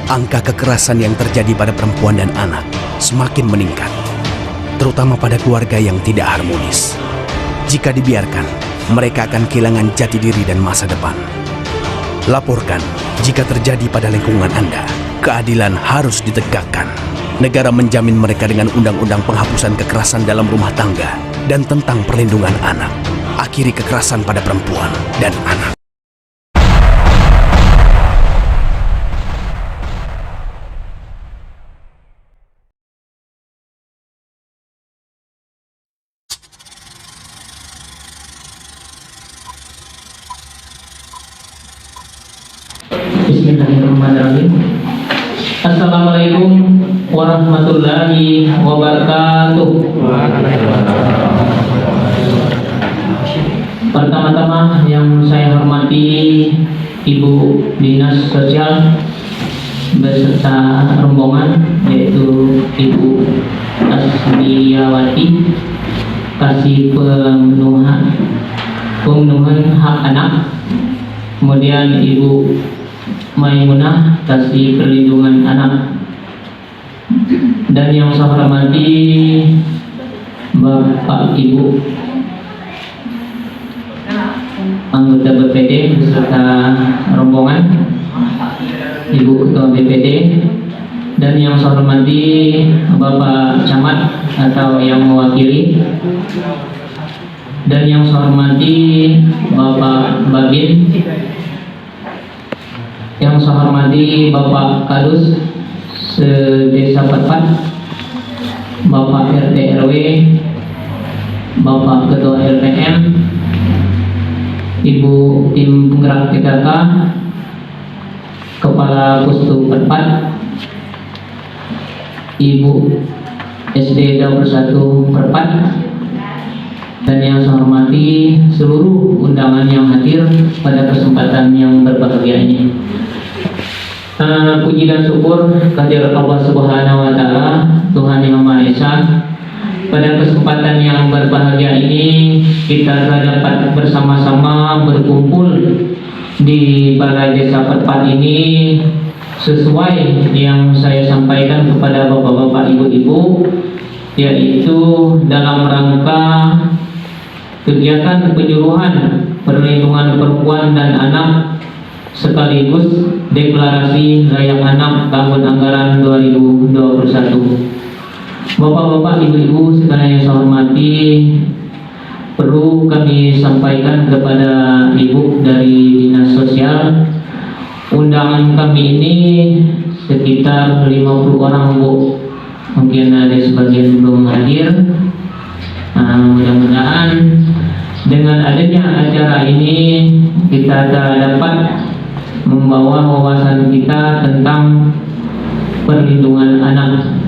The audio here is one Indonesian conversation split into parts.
angka kekerasan yang terjadi pada perempuan dan anak semakin meningkat, terutama pada keluarga yang tidak harmonis. Jika dibiarkan, mereka akan kehilangan jati diri dan masa depan. Laporkan jika terjadi pada lingkungan Anda. Keadilan harus ditegakkan. Negara menjamin mereka dengan undang-undang penghapusan kekerasan dalam rumah tangga dan tentang perlindungan anak. Akhiri kekerasan pada perempuan dan anak. Bismillahirrahmanirrahim. Assalamualaikum warahmatullahi wabarakatuh. Pertama-tama yang saya hormati Ibu Dinas Sosial beserta rombongan, yaitu Ibu Asmiyawati, kasih pemenuhan hak anak. Kemudian Ibu Maimunah, kasih perlindungan anak. Dan yang saya hormati Bapak Ibu anggota BPD beserta rombongan, Ibu Ketua BPD, dan yang saya hormati Bapak Camat atau yang mewakili, dan yang saya hormati Bapak Babin, yang saya hormati Bapak Kadus Desa Perpat, Bapak RT RW, Bapak Ketua LPM, Ibu Tim Penggerak PKK, Kepala Pustu Perpat, Ibu SD Daur 1 Perpat, dan yang saya hormati seluruh undangan yang hadir pada kesempatan yang berbahagia ini. Puji dan syukur kehadirat Allah Subhanahu wa Ta'ala, Tuhan Yang Maha Esa. Pada kesempatan yang berbahagia ini kita telah dapat bersama-sama berkumpul di Balai Desa Perpat ini sesuai yang saya sampaikan kepada bapak-bapak, ibu-ibu, yaitu dalam rangka kegiatan penyuluhan perlindungan perempuan dan anak sekaligus deklarasi layak anak tahun anggaran 2021. Bapak-bapak, ibu-ibu sekalian yang saya hormati, perlu kami sampaikan kepada Ibu dari Dinas Sosial, undangan kami ini sekitar 50 orang, Bu. Mungkin ada sebagian belum hadir. Mudah-mudahan dengan adanya acara ini kita dapat membawa wawasan kita tentang perlindungan anak.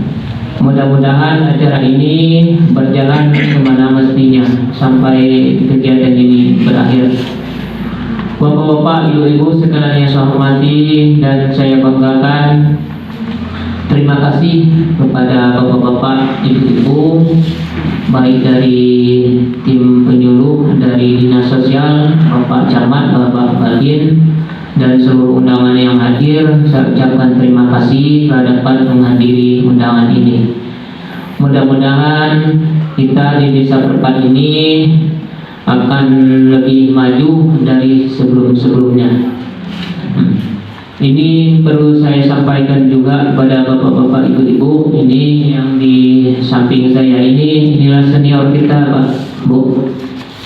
Mudah-mudahan acara ini berjalan kemana mestinya sampai kegiatan ini berakhir. Bapak-bapak, ibu-ibu sekalian yang saya hormati dan saya banggakan, terima kasih kepada bapak-bapak, ibu-ibu, baik dari tim penyuluh dari Dinas Sosial, Bapak Camat, Bapak Babin, dan seluruh undangan yang hadir. Saya ucapkan terima kasih telah dapat menghadiri undangan ini. Mudah-mudahan kita di Desa Perpat ini akan lebih maju dari sebelum-sebelumnya. Ini perlu saya sampaikan juga kepada bapak-bapak, ibu-ibu. Ini yang di samping saya inilah senior kita, Pak, Bu.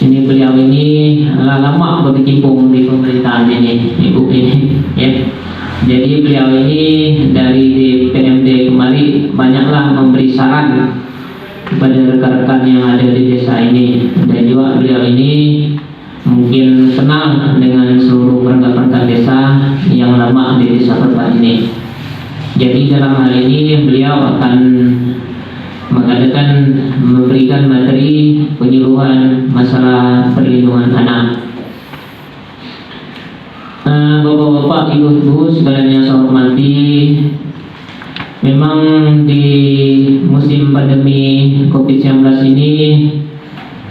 Ini beliau ini lama berkecimpung di pemerintahan ini, Ibu ini, ya. Jadi beliau ini dari PMD kemari banyaklah memberi saran kepada rekan-rekan yang ada di desa ini, dan juga beliau ini mungkin kenal dengan seluruh perangkat-perangkat desa yang lama di Desa Perpat ini. Jadi dalam hal ini beliau akan memberikan materi penyuluhan masalah perlindungan anak. Bapak-bapak, ibu-ibu sekalian yang saya hormati, memang di musim pandemi COVID-19 ini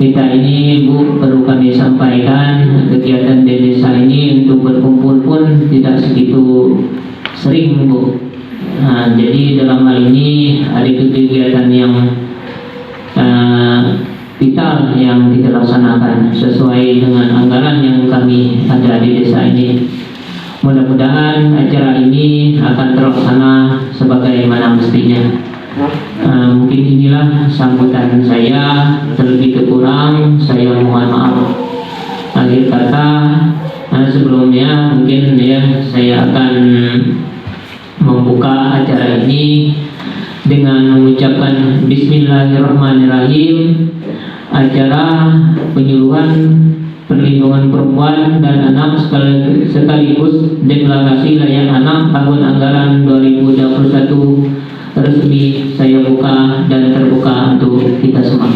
kita ini, Bu, perlu kami sampaikan, kegiatan di desa ini untuk berkumpul pun tidak segitu sering, Bu. ada kegiatan yang vital yang kita laksanakan sesuai dengan anggaran yang kami ada di desa ini. Mudah-mudahan acara ini akan terlaksana sebagaimana mestinya. Mungkin inilah sambutan saya, terlebih kurang saya mohon maaf. Akhir kata, sebelumnya mungkin ya saya akan membuka acara ini dengan mengucapkan Bismillahirrahmanirrahim. Acara penyuluhan perlindungan perempuan dan anak sekaligus deklarasi layak anak tahun anggaran 2021 resmi saya buka dan terbuka untuk kita semua.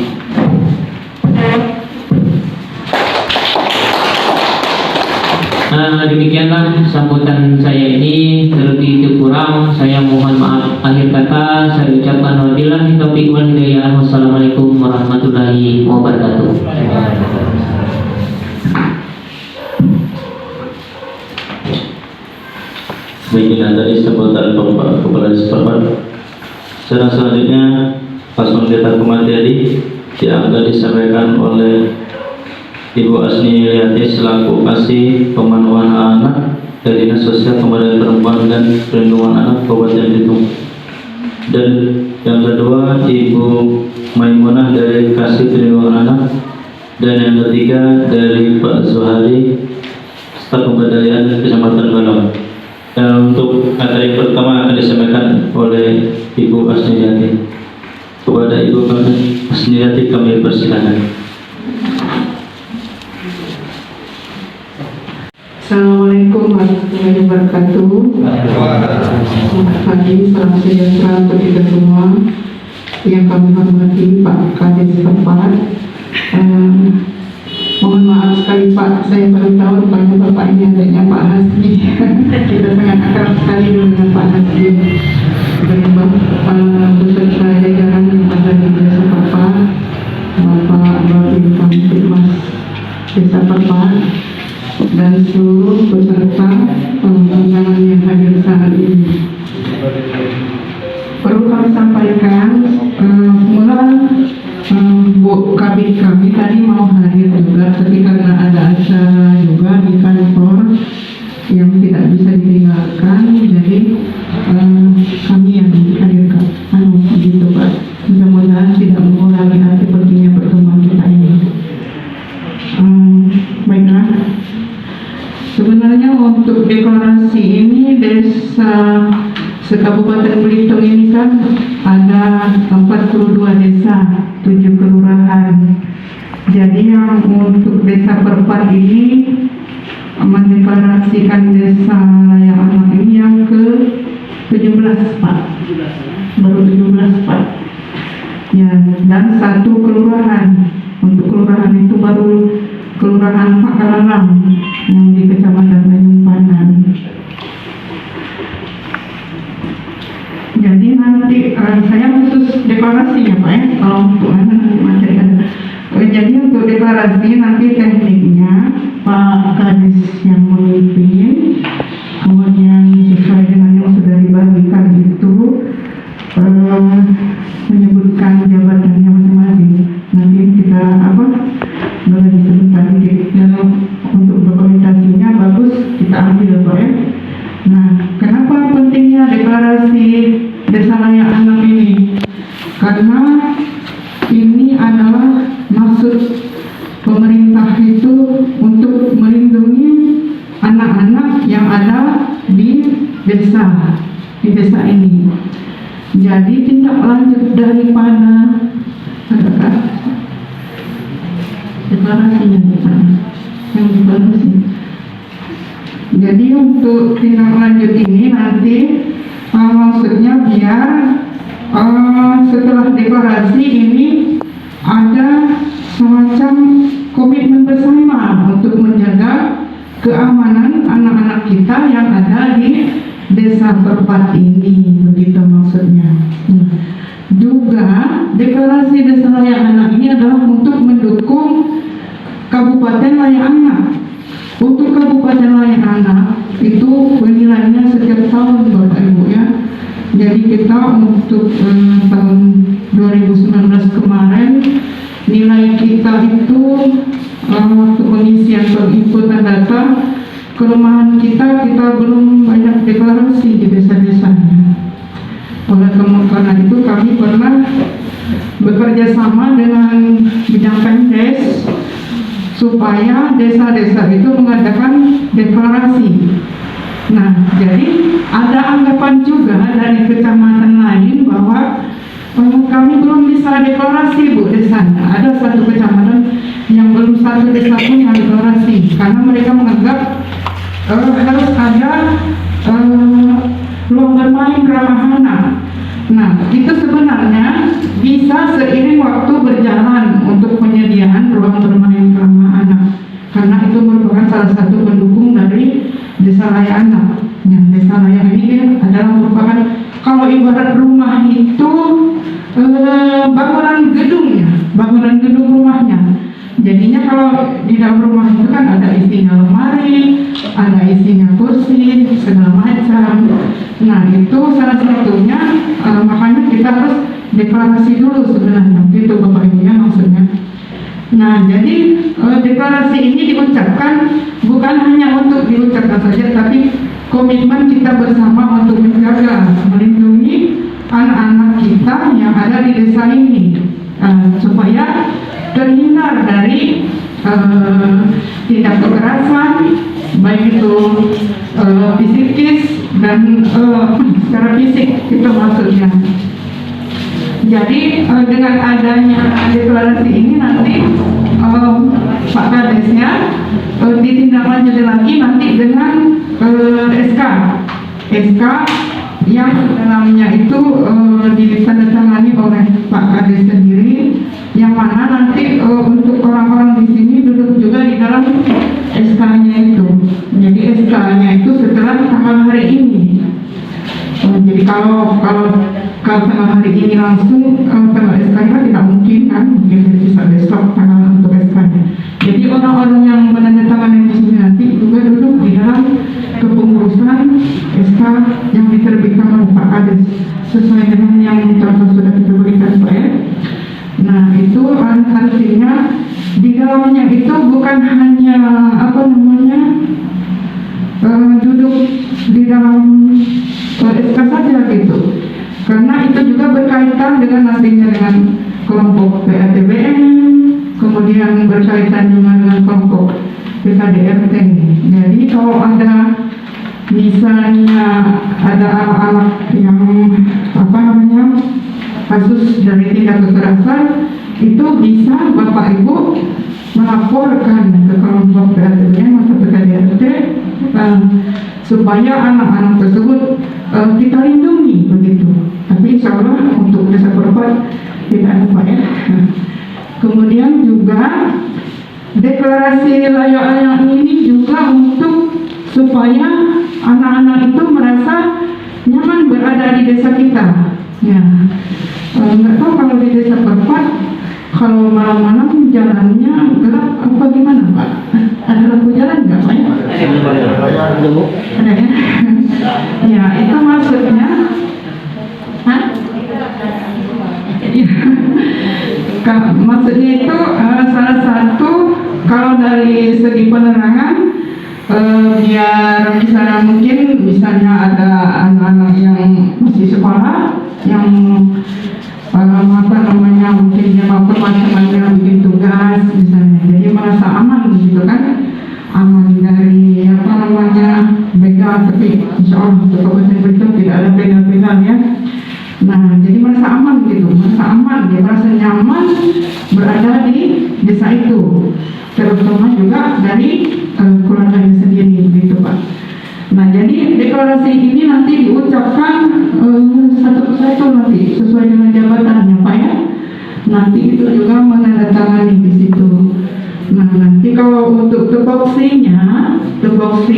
Demikianlah sambutan saya ini, terlebih kurang saya mohon maaf. Akhir kata saya ucapkan wabillahi taufiq wal hidayah. Wassalamualaikum warahmatullahi wabarakatuh. Demikian tadi sambutan Bapak Kepala Setempat. Secara selanjutnya paslon Pendeta Kumatiadi yang akan disampaikan oleh Ibu Asni Yuliati selaku Kasih Pemenuhan Anak dari Dinas Sosial Pemberdayaan Perempuan dan Perlindungan Anak Kabupaten Bitung. Dan yang kedua Ibu Maimunah dari Kasih Perlindungan Anak, dan yang ketiga dari Pak Zuhari Staf Pemberdayaan Kecamatan Balong. Dan untuk acara yang pertama akan disampaikan oleh Ibu Asni Yuliati. Kepada Ibu Asni Yuliati kami persilakan. Assalamualaikum warahmatullahi wabarakatuh. Selamat pagi, salam sejahtera untuk kita semua. Yang kami hormati Pak Kades setempat. Mohon maaf sekali Pak, saya baru tahu rupanya Bapak ini adanya Pak Hasbi. Kita sangat akrab sekali dengan Pak Hasbi. Dan beserta jajaran yang ada di desa Bapak, Bapak Babin Kamtipmas Desa Bapak, dan seluruh peserta undangan yang hadir saat ini. Perlu kami sampaikan, semula Bu Kabit kami tadi mau hadir juga, tapi karena ada acara juga di kantor yang tidak bisa ditinggalkan, jadi kami yang hadirkan. Gitu Pak. Mudah-mudahan tidak mengurangi arti pentingnya pertemuan kita ini. Baiklah. Sebenarnya untuk deklarasi ini desa Sekabupaten Belitung ini kan ada 42 desa, 7 kelurahan. Jadi yang untuk desa Perpat ini mendeklarasikan desa layak anak ini yang ke 17 Pak. Baru 17 Pak. Ya, dan 1 kelurahan. Untuk kelurahan itu baru Kelurahan Pakalalang yang di Kecamatan Tanjung Pandan. Jadi nanti saya khusus deklarasinya Pak ya, kalau untuk anak materi ada. Jadi untuk deklarasi nanti tekniknya Pak Kadis yang memimpin, kemudian sesuai dengan yang sudah dibagikan itu menyebutkan jabatannya masing-masing. Nanti kita boleh disebutkan untuk dokumentasinya bagus kita ambil Pak ya. Nah, kenapa pentingnya deklarasi desa layak anak ini? Karena ini adalah maksud pemerintah itu untuk melindungi anak-anak yang ada di desa ini. Jadi tindak lanjut daripada deklarasinya yang dibagusi. Jadi untuk tindak lanjut ini nanti maksudnya biar setelah deklarasi ini ada semacam komitmen bersama untuk menjaga keamanan anak-anak kita yang ada di desa Perpat ini, begitu maksudnya. Juga deklarasi desa layak anak ini adalah untuk mendukung Kabupaten Layak Anak. Untuk Kabupaten Layak Anak itu penilaiannya setiap tahun Bapak Ibu ya. Jadi kita untuk tahun 2019 kemarin, nilai kita itu waktu pengisian penginputan data, kelemahan kita belum banyak deklarasi di desa-desanya. Oleh karena itu kami pernah bekerja sama dengan bidang Pemdes supaya desa-desa itu mengadakan deklarasi. Nah, jadi ada anggapan juga dari kecamatan lain bahwa kami belum bisa deklarasi, Bu, desanya. Ada satu kecamatan yang belum satu desa pun yang deklarasi karena mereka menganggap harus ada ruang bermain ramah anak. Nah, itu sebenarnya bisa seiring waktu berjalan untuk penyediaan ruang bermain ramah anak, karena itu merupakan salah satu pendukung dari desa layak anak. Ya, desa layak ini adalah merupakan, kalau ibarat rumah itu bangunan gedung rumahnya. Jadinya kalau di dalam rumah itu kan ada isinya lemari, ada isinya kursi, segala macam. Nah, itu salah satunya, makanya kita harus deklarasi dulu sebenarnya, itu Bapak Ibu ya maksudnya. Nah, jadi deklarasi ini diucapkan bukan hanya untuk diucapkan saja, tapi komitmen kita bersama untuk menjaga, melindungi anak-anak kita yang ada di desa ini, supaya terhindar dari tindak kekerasan, baik itu psikis dan secara fisik, itu maksudnya. Jadi dengan adanya deklarasi ini nanti Pak Kadesnya ditindaklanjuti lagi nanti dengan SK yang dalamnya itu ditandatangani oleh Pak Kades sendiri, yang mana nanti untuk orang-orang di sini duduk juga di dalam SK-nya itu. Jadi SK-nya itu setelah tanggal hari ini. Jadi kalau tanggal hari ini langsung tanggal SK-nya tidak mungkin kan, mungkin bisa besok tanggal untuk SK-nya. Jadi orang-orang yang menandatangani di sini nanti juga duduk di dalam kepengurusan SK yang diterbitkan oleh Pak Kades sesuai dengan yang contoh sudah kita berikan Pak ya. Nah, itu artinya di dalamnya itu bukan hanya duduk di dalam SK saja gitu, karena itu juga berkaitan dengan nantinya dengan kelompok PATBM, kemudian berkaitan juga dengan kelompok PKDRT. Jadi kalau ada misalnya ada anak-anak yang kasus dari tindak kekerasan, itu bisa Bapak Ibu melaporkan ke kelompok PATBM atau PKDRT supaya anak-anak tersebut kita lindungi begitu. Tapi insya Allah untuk desa Perpat tidak apa ya. Kemudian juga deklarasi layak anak ini juga untuk supaya anak-anak itu merasa nyaman berada di desa kita. Ya, nggak tahu kalau di desa Perpat kalau malam-malam jalannya gelap apa gimana Pak? Ada lampu jalan nggak Pak? Ada ya? Ya, itu maksudnya. Maksudnya itu salah satu kalau dari segi penerangan biar misalnya ada anak-anak yang masih sekolah yang mungkin dia mau teman-temannya bikin tugas misalnya, jadi merasa aman gitu kan, aman dari begal, tapi insya Allah untuk Kabupaten Belitung tidak ada begal-begal ya. Nah, jadi merasa aman gitu, dia merasa nyaman berada di desa itu, terutama juga dari keluarganya sendiri gitu Pak. Nah, jadi deklarasi ini nanti diucapkan satu persatu nanti sesuai dengan jabatannya Pak ya. Nanti itu juga menandatangani di situ. Nah, nanti kalau untuk tupoksi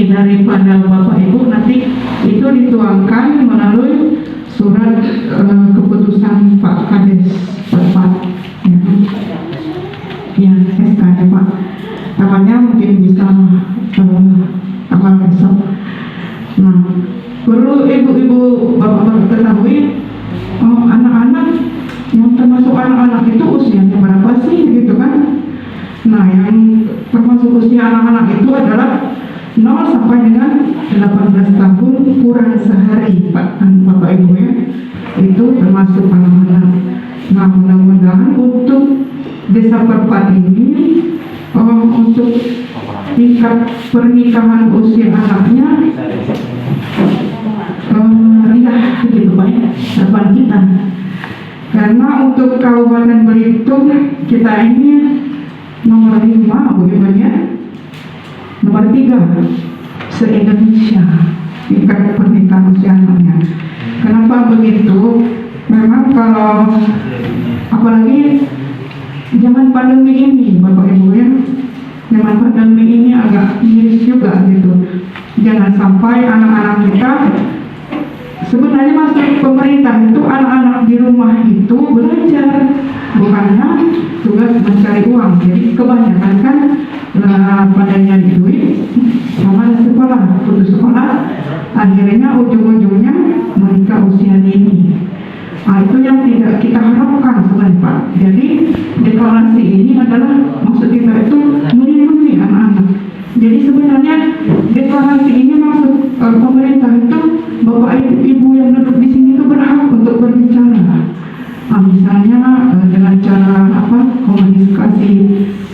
daripada Bapak Ibu nanti itu dituangkan melalui surat keputusan Pak Kades Perpat ya SK ya Pak. Tanggalnya mungkin bisa tanggal besok. Nah, perlu ibu-ibu bapak-bapak ketahui, anak-anak yang termasuk anak-anak itu usianya berapa sih gitu kan. Nah, yang termasuk usia anak-anak itu adalah 0 sampai dengan 18 tahun kurang sehari, Bapak Ibu ya. Itu termasuk anak-anak. Nah, mudah-mudahan untuk desa Perpat ini untuk tingkat pernikahan usia anaknya rendah gitu Pak ya, harapan kita. Karena untuk Kabupaten Belitung kita ini nomor 5 Bu Ibu ya, nomor 3 se-Indonesia tingkat pernikahan usia anaknya. Kenapa begitu? Memang kalau apalagi zaman pandemi ini Bapak Ibu ya, zaman pandemi ini agak miris juga gitu. Jangan sampai anak-anak kita, sebenarnya masuk pemerintah itu anak-anak di rumah itu belajar, bukannya tugas mencari uang. Jadi kebanyakan kan pada nyari duit sama sekolah, putus sekolah, akhirnya ujung-ujungnya menikah usia dini. Nah, itu yang tidak kita harapkan sebenarnya Pak. Jadi deklarasi ini adalah maksud kita itu melindungi anak-anak. Jadi sebenarnya deklarasi ini maksud pemerintah itu Bapak Ibu yang duduk di sini itu berhak untuk berbicara. Nah, misalnya dengan cara komunikasi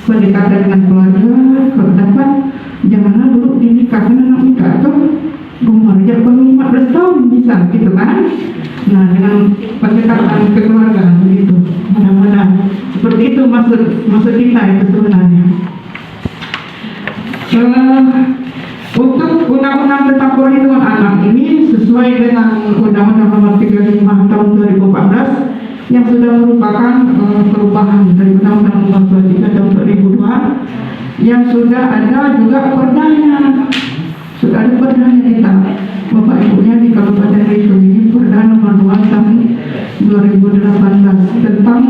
pendekatan dengan keluarga, kalau dapat janganlah dulu dinikahkan anak nikah itu umur baru 15 tahun bisa gitu kan. Nah, dengan pendekatan kekeluargaan begitu, mudah-mudahan seperti itu maksud kita itu sebenarnya. Untuk undang-undang tentang perlindungan anak ini sesuai dengan Undang-Undang Nomor 35 Tahun 2014 yang sudah merupakan perubahan dari Undang-Undang Nomor 23 Tahun 2002, yang sudah ada juga perdanya. Sudah ada perdanya kita Bapak Ibunya di Kabupaten Belitung ini, Perda Nomor 2 Tahun 2018 tentang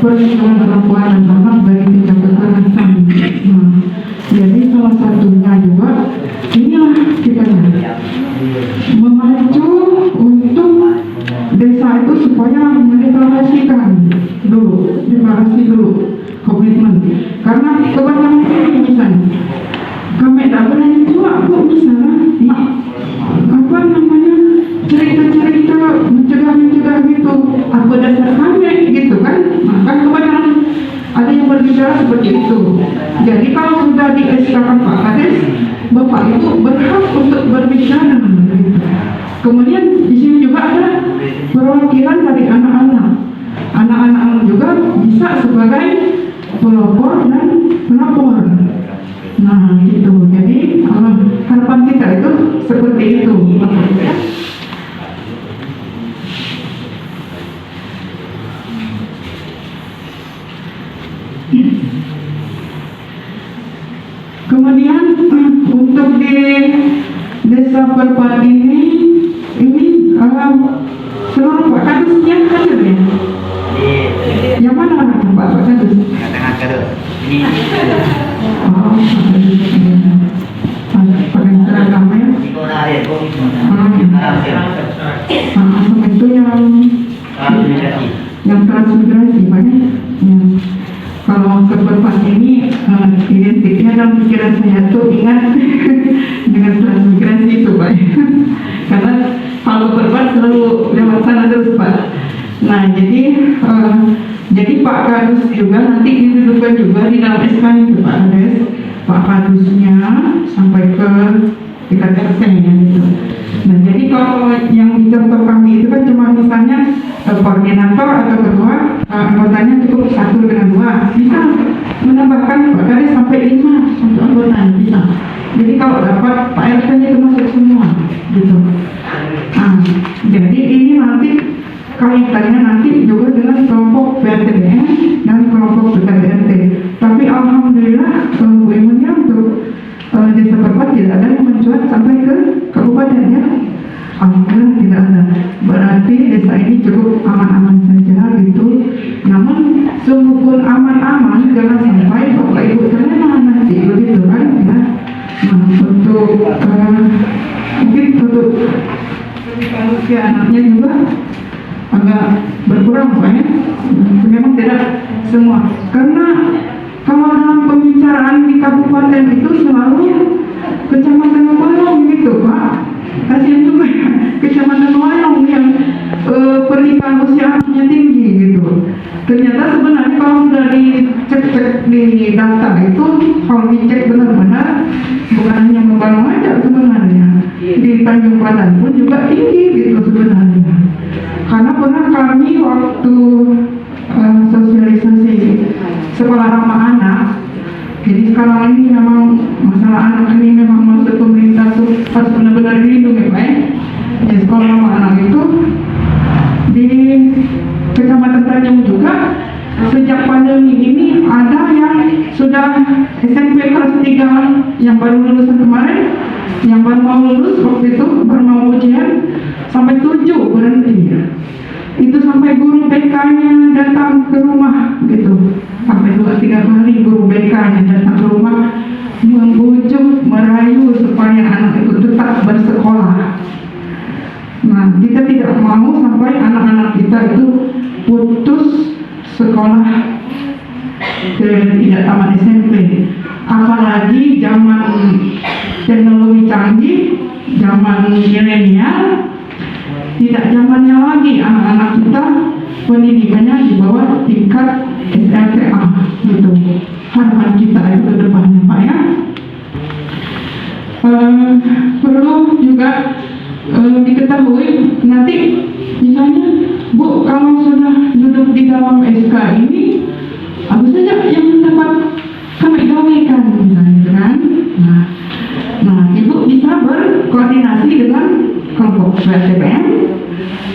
perlindungan perempuan dan anak dari tindak kekerasan. Nah, jadi salah satunya juga inilah kita memacu untuk desa itu supaya mendeklarasikan dulu, deklarasi dulu komitmen. Karena kebanyakan ini misalnya kami tak berani juga Bu misalnya cerita-cerita mencegah gitu, apa dasar kami gitu kan. Maka kebanyakan ada yang berbicara seperti itu. Jadi kalau sudah di SK-kan Pak Kades, Bapak itu berhak untuk berbicara gitu. Kemudian di sini juga ada perwakilan dari anak-anak. Anak-anak juga bisa sebagai pelopor dan pelapor. Nah gitu. Jadi harapan kita itu seperti itu. Kemudian untuk di desa Perpat ini seluruh Pak Kadusnya hadir ya? Yang mana anaknya Pak Kadus? Tengah Kadus. Ini pakai seragam ya? Sama itu yang transmigrasi Pak ya? Kalau ke Perpat ini identiknya dalam pikiran saya tuh ingat dengan transmigrasi itu Pak. Karena kalau Perpat selalu lewat sana terus Pak. Nah jadi Pak Kadus juga nanti didudukkan juga di dalam SK itu Pak Kades, Pak Kadusnya sampai ke tingkat RT ya gitu. Nah jadi kalau yang di contoh kami itu kan cuma misalnya koordinator atau ketua, anggotanya cukup 1 dengan 2, bisa menambahkan Pak Kades sampai 5 untuk anggotanya bisa. Jadi kalau dapat Pak RT nya itu masuk semua gitu. Nah, jadi ini nanti kaitannya nanti juga dengan kelompok PRTBN dan kelompok PKDRT. Tapi alhamdulillah Bu Imunya untuk desa Perpat tidak ada yang mencuat sampai ke kabupaten ya. Alhamdulillah tidak ada. Berarti desa ini cukup aman-aman saja gitu. Namun sungguh pun aman-aman jangan sampai Bapak Ibu terlena nanti begitu kan ya. Nah, untuk mungkin untuk usia anaknya juga agak berkurang Pak ya. Memang tidak semua, karena kalau dalam pembicaraan di kabupaten itu selalu kecamatan Wayang gitu Pak. Kasihan juga ya, kecamatan Wayang yang pernikahan usia anaknya tinggi gitu. Ternyata sebenarnya kalau sudah dicek di data itu, kalau dicek benar-benar bukan hanya Membangun aja sebenarnya, di Tanjung Padan pun juga tinggi gitu sebenarnya. Karena pernah kami waktu sosialisasi sekolah ramah anak, jadi sekarang ini memang masalah anak ini memang masuk pemerintah tuh harus benar-benar dilindungi Pak ya. Jadi sekolah ramah anak itu di Kecamatan Tanjung juga sejak pandemi ini ada yang sudah SMP kelas 3 yang baru lulusan kemarin, yang baru mau lulus waktu itu, baru mau ujian, sampai 7 berhenti. Itu sampai guru BK-nya datang ke rumah gitu, sampai 2-3 kali guru BK-nya datang ke rumah membujuk, merayu supaya anak itu tetap bersekolah. Nah, kita tidak mau sampai anak-anak kita itu putus sekolah tidak tamat SMP. Apalagi zaman teknologi canggih, zaman milenial, tidak zamannya lagi anak-anak kita pendidikannya di bawah tingkat SLTA gitu. Harapan kita itu ke depannya Pak ya. Perlu juga diketahui nanti misalnya Bu, kalau sudah duduk di dalam SK ini apa saja yang dapat kami gawekan misalnya kan. Nah Ibu bisa berkoordinasi dengan kelompok PTPM,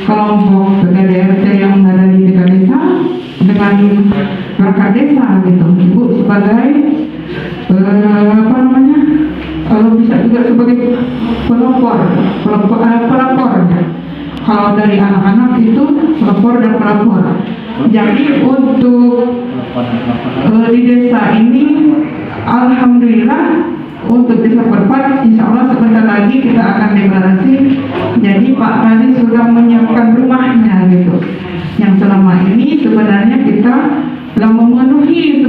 kelompok PTDRT yang ada di tingkat desa, dengan perangkat desa gitu. Ibu sebagai kalau bisa juga sebagai pelopor ya. Kalau dari anak-anak itu pelopor dan pelopor. Jadi untuk di desa ini alhamdulillah untuk desa Perpat insya Allah sebentar lagi kita akan deklarasi. Jadi Pak Kadi sudah menyiapkan rumahnya gitu, yang selama ini sebenarnya kita telah memenuhi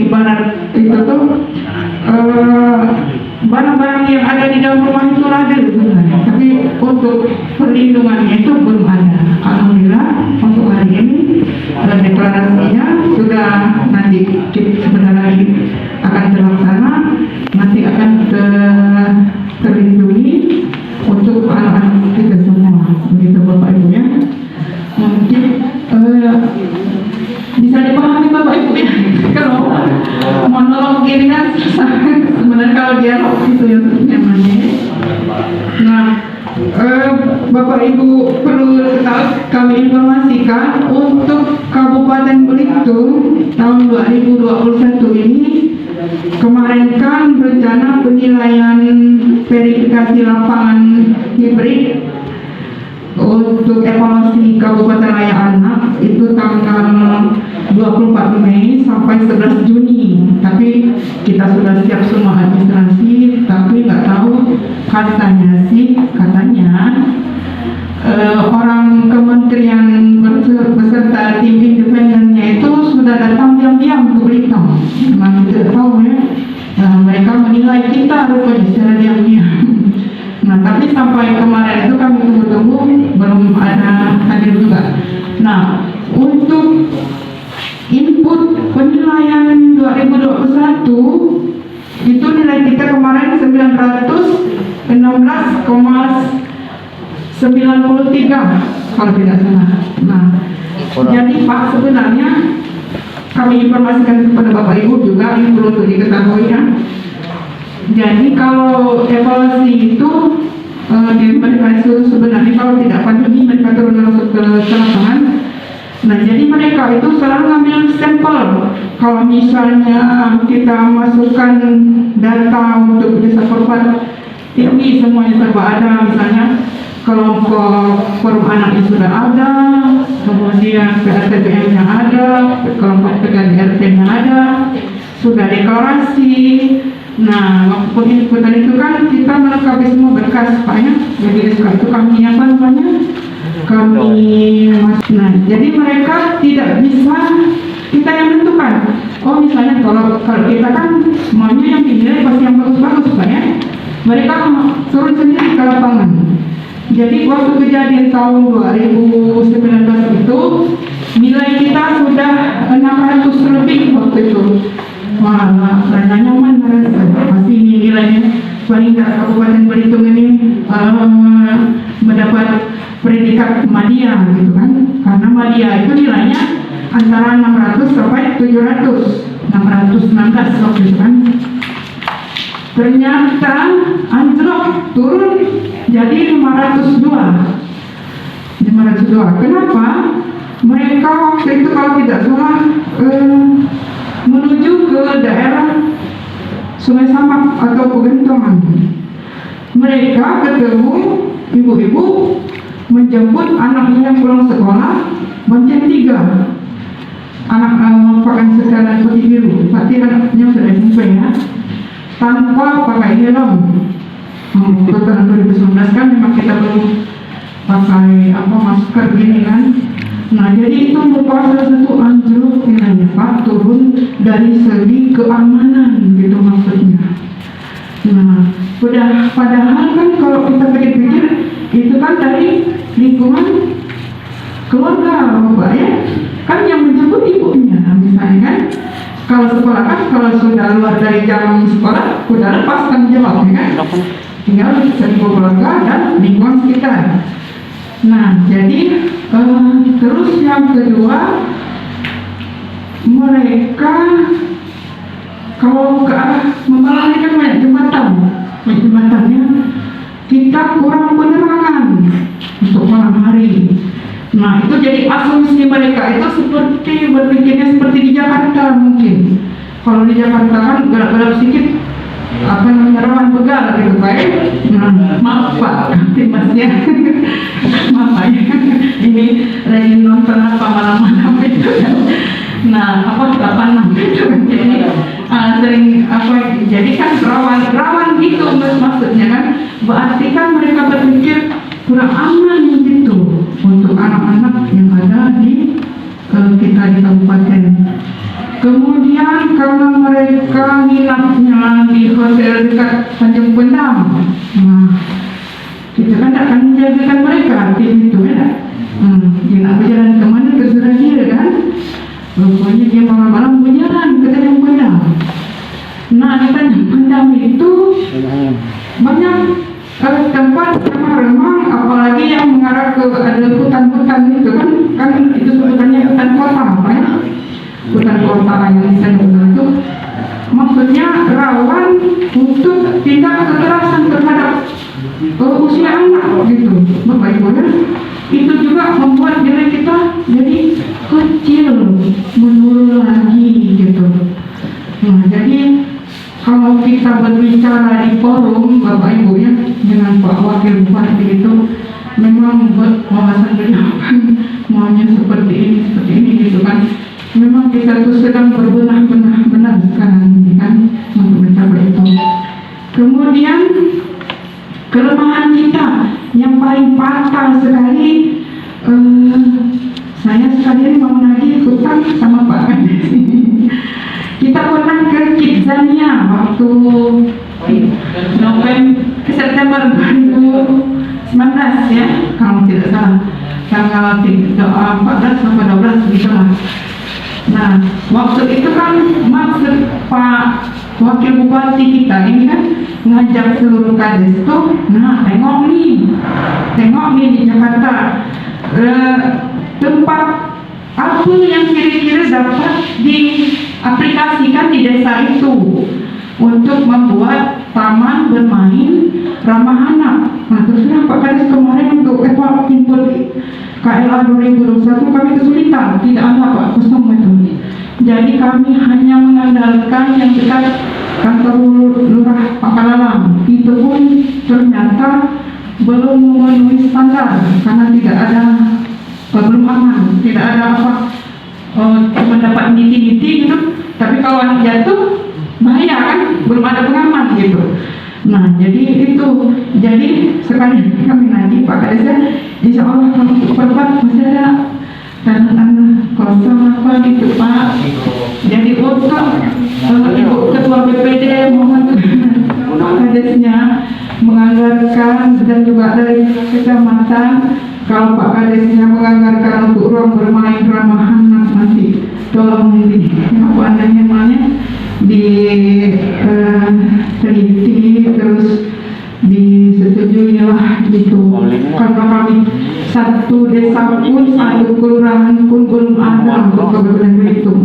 ibarat itu tuh barang-barang yang ada di dalam rumah itu ada sebenarnya, tapi untuk perlindungannya itu belum ada. Alhamdulillah untuk hari ini deklarasinya sudah nanti sebentar lagi akan terlaksana, nanti akan terlindungi untuk anak-anak kita semua begitu Bapak Ibu ya. Mungkin bisa dipahami Bapak Ibu ya. Kalau monolog gini kan susah sebenarnya, kalau dialog itu yang nyamannya. Nah Bapak Ibu perlu ketahui, kami informasikan untuk Kabupaten Belitung tahun 2021 ini kemarin kan rencana penilaian verifikasi lapangan hibrid untuk evaluasi Kabupaten Raya Anak itu tanggal 24 Mei sampai 11 Juni. Tapi kita sudah siap semua administrasi, tapi nggak tahu katanya orang kementerian beserta tim independennya itu sudah datang diam-diam ke Belitung. Memang tidak tahu ya. Mereka menilai kita rupanya secara diam-diam. Nah, tapi sampai kemarin itu kami tunggu-tunggu belum ada hadir juga. Nah, untuk input penilaian 2021 itu nilai kita kemarin 916,93 kalau tidak salah. Nah, jadi Pak sebenarnya kami informasikan kepada Bapak Ibu juga, ini perlu untuk diketahui ya. Jadi kalau evaluasi itu mereka itu sebenarnya kalau tidak pandemi mereka turun langsung ke lapangan. Nah jadi mereka itu selalu ngambil sampel. Kalau misalnya kita masukkan data untuk desa Perpat tinggi semuanya serba ada, misalnya kelompok forum anaknya sudah ada, kemudian PRTBM-nya ada, kelompok PKDRT-nya ada, sudah deklarasi, Nah, waktu penginputan itu kan kita melengkapi semua berkas Pak ya. Jadi SK itu kami apa namanya? Nah, jadi mereka tidak bisa kita yang menentukan. Oh misalnya kalau kita kan maunya yang dinilai pasti yang bagus-bagus Pak ya. Mereka turun sendiri ke lapangan. Jadi waktu kejadian tahun 2019 itu nilai kita sudah 600 lebih waktu itu. Wah, rada nyaman merasa. Pasti ini nilainya paling nggak Kabupaten Belitung ini mendapat predikat Madya gitu kan. Karena Madya itu nilainya antara 600 sampai 700, 616 waktu itu kan. Ternyata anjlok turun jadi 502. Kenapa? Mereka waktu itu kalau tidak salah menuju ke daerah Sungai Samak atau Pegentongan. Mereka ketemu ibu-ibu menjemput anaknya yang pulang sekolah jam 3. Anak merupakan sekolah putih biru, berarti anaknya sudah SMP ya, tanpa pakai helm. Tahun 2019 kan memang kita belum pakai masker gini kan. Nah jadi itu merupakan salah satu anjlok nilainya Pak, turun dari segi keamanan gitu maksudnya. Nah padahal kan kalau kita pikir-pikir itu kan dari lingkungan keluarga Bapak ya, kan yang menjemput ibunya misalnya kan. Kalau sekolah kan kalau sudah luar dari jam sekolah sudah lepas tanggung jawab ya kan, tinggal dari keluarga dan lingkungan sekitar. Nah jadi terus yang kedua, mereka kalau ke arah Membalang ini kan banyak jembatannya, kita kurang penerangan untuk malam hari. Nah itu jadi asumsi mereka itu seperti berpikirnya seperti di Jakarta mungkin. Kalau di Jakarta kan gelap-gelap sedikit rawan begal gitu baik. Nah, maaf Pak, timbasnya maaf Pak ya. Ini lagi nonton malam-malam itu. Nah 86 itu jadi sering jadi kan rawan gitu maksudnya kan. Berarti kan mereka berpikir kurang aman gitu untuk anak-anak yang ada di kita di kabupaten. Kemudian karena mereka nginapnya di hotel dekat Tanjung Pendam, nah kita kan akan menjagakan mereka di situ ya. Dia nak berjalan kemana terserah dia kan. Rupanya dia malam-malam berjalan ke Tanjung Pendam. Nah di Tanjung Pendam itu banyak tempat remang-remang, apalagi yang mengarah ke ada hutan-hutan itu kan itu sebenarnya hutan kota apa ya, hutan kota yang bisa itu maksudnya rawan untuk tindak kekerasan terhadap usia anak gitu Bapak Ibu ya. Itu juga membuat diri kita jadi kecil, menurun lagi gitu. Nah jadi kalau kita berbicara di forum Bapak Ibu ya dengan Pak Wakil Bupati itu memang wawasan beliau kan maunya seperti ini gitu kan. Memang kita tuh sedang berbenah-benah sekarang ini kan untuk mencapai itu. Kemudian kelemahan kita yang paling fatal sekali, saya sekalian mau nagih hutang sama Pak Kades. Kita pernah ke Kidzania waktu September 2019 ya, kalau tidak salah, tanggal 14 sampai 12 gitu lah. Nah, waktu itu kan maksud Pak Wakil Bupati kita ini kan ngajak seluruh kades tuh, nah tengok nih di Jakarta tempat apa yang kira-kira dapat diaplikasikan di desa itu untuk membuat taman bermain ramah anak. Nah terus terang Pak Kades kemarin untuk input KLA 2021 kami kesulitan, tidak ada Pak, kosong itu. Jadi kami hanya mengandalkan yang dekat kantor lurah Pangkalalang. Itu pun ternyata belum memenuhi standar karena tidak ada belum aman, tidak ada mendapat niti-niti gitu. Tapi kalau anak jatuh bahaya kan, belum ada pengaman gitu. Nah jadi itu, jadi sekali kami nanti Pak Kades, insya Allah kalau perbat masih ada tanah kosong apa gitu Pak. Jadi untuk Ibu Ketua BPD mohon Pak Kadesnya menganggarkan, dan juga dari kecamatan, kalau Pak Kadesnya menganggarkan untuk ruang bermain ramah anak nanti tolong di apa namanya diteliti terus disetujui lah gitu, karena kami satu desa pun, satu kelurahan pun belum ada untuk kebetulan itu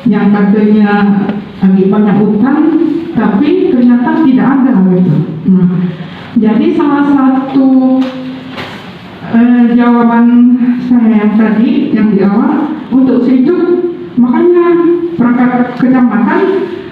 yang katanya lagi banyak utang tapi ternyata tidak ada gitu. Nah, jadi salah satu jawaban saya yang tadi yang di awal untuk sejuk, makanya perangkat kecamatan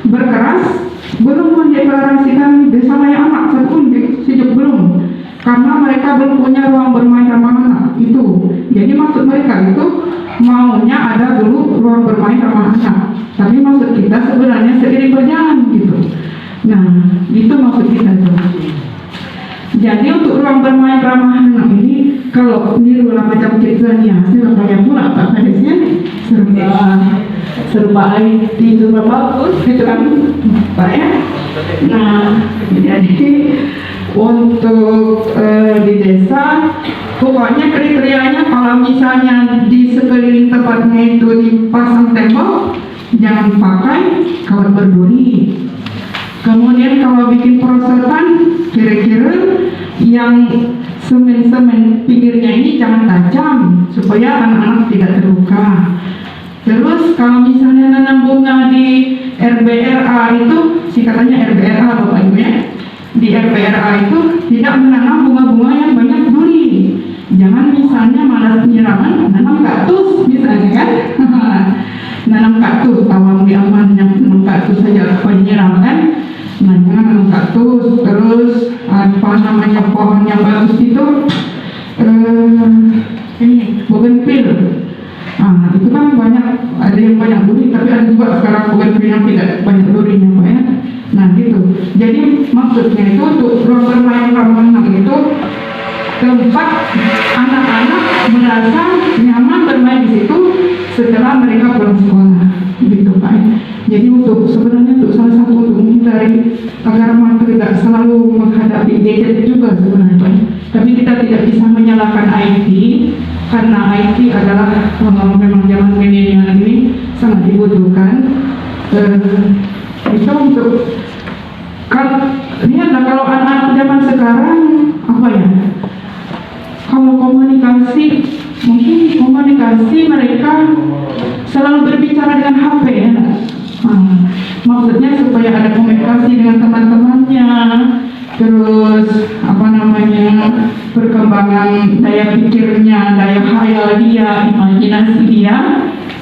berkeras belum mendeklarasikan desa layak anak satupun di Sejuk, belum, karena mereka belum punya ruang bermain ramah anak itu. Jadi maksud mereka itu maunya ada dulu ruang bermain ramah anak, tapi maksud kita sebenarnya seiring berjalan gitu. Nah itu maksud kita tuh. Jadi untuk ruang bermain ramah anak ini, kalau nirulah macam Kidzania, Surabaya pula Pak Kadesnya, serba IT, serba bagus gitu kan Pak ya. Nah jadi untuk di desa, pokoknya kriterianya kalau misalnya di sekeliling tempatnya itu dipasang tembok, jangan pakai kawat berduri. Kemudian kalau bikin perosotan, kira-kira yang semen-semen pinggirnya ini jangan tajam supaya anak-anak tidak terluka. Terus kalau misalnya nanam bunga di RBRA itu, singkatannya RBRA Bapak Ibu ya, di RBRA itu tidak menanam bunga-bunga yang banyak duri. Jangan misalnya malas penyiraman, nanam kaktus misalnya kan. Nanam kaktus, tawang di aman yang nanam kaktus saja penyiram kan. Nah jangan nanam kaktus. Terus apa namanya pohon yang bagus itu ini bougainville. Nah itu kan banyak, ada yang banyak duri, tapi ada juga sekarang bougainville yang tidak banyak durinya Pak ya. Nah gitu. Jadi maksudnya itu untuk ruang bermain ramah anak itu tempat anak-anak merasa nyaman bermain di situ setelah mereka pulang sekolah gitu Pak. Jadi untuk sebenarnya untuk salah satu untuk menghindari agar mereka tidak selalu menghadapi gadget juga sebenarnya Pak. Tapi kita tidak bisa menyalahkan IT, karena IT adalah memang zaman milenial ini sangat dibutuhkan. Bisa untuk lihatlah kalau anak zaman sekarang apa ya, kalau komunikasi, mungkin komunikasi mereka selalu berbicara dengan HP ya. Maksudnya supaya ada komunikasi dengan teman-temannya, terus apa namanya perkembangan daya pikirnya, daya khayal dia, imajinasi dia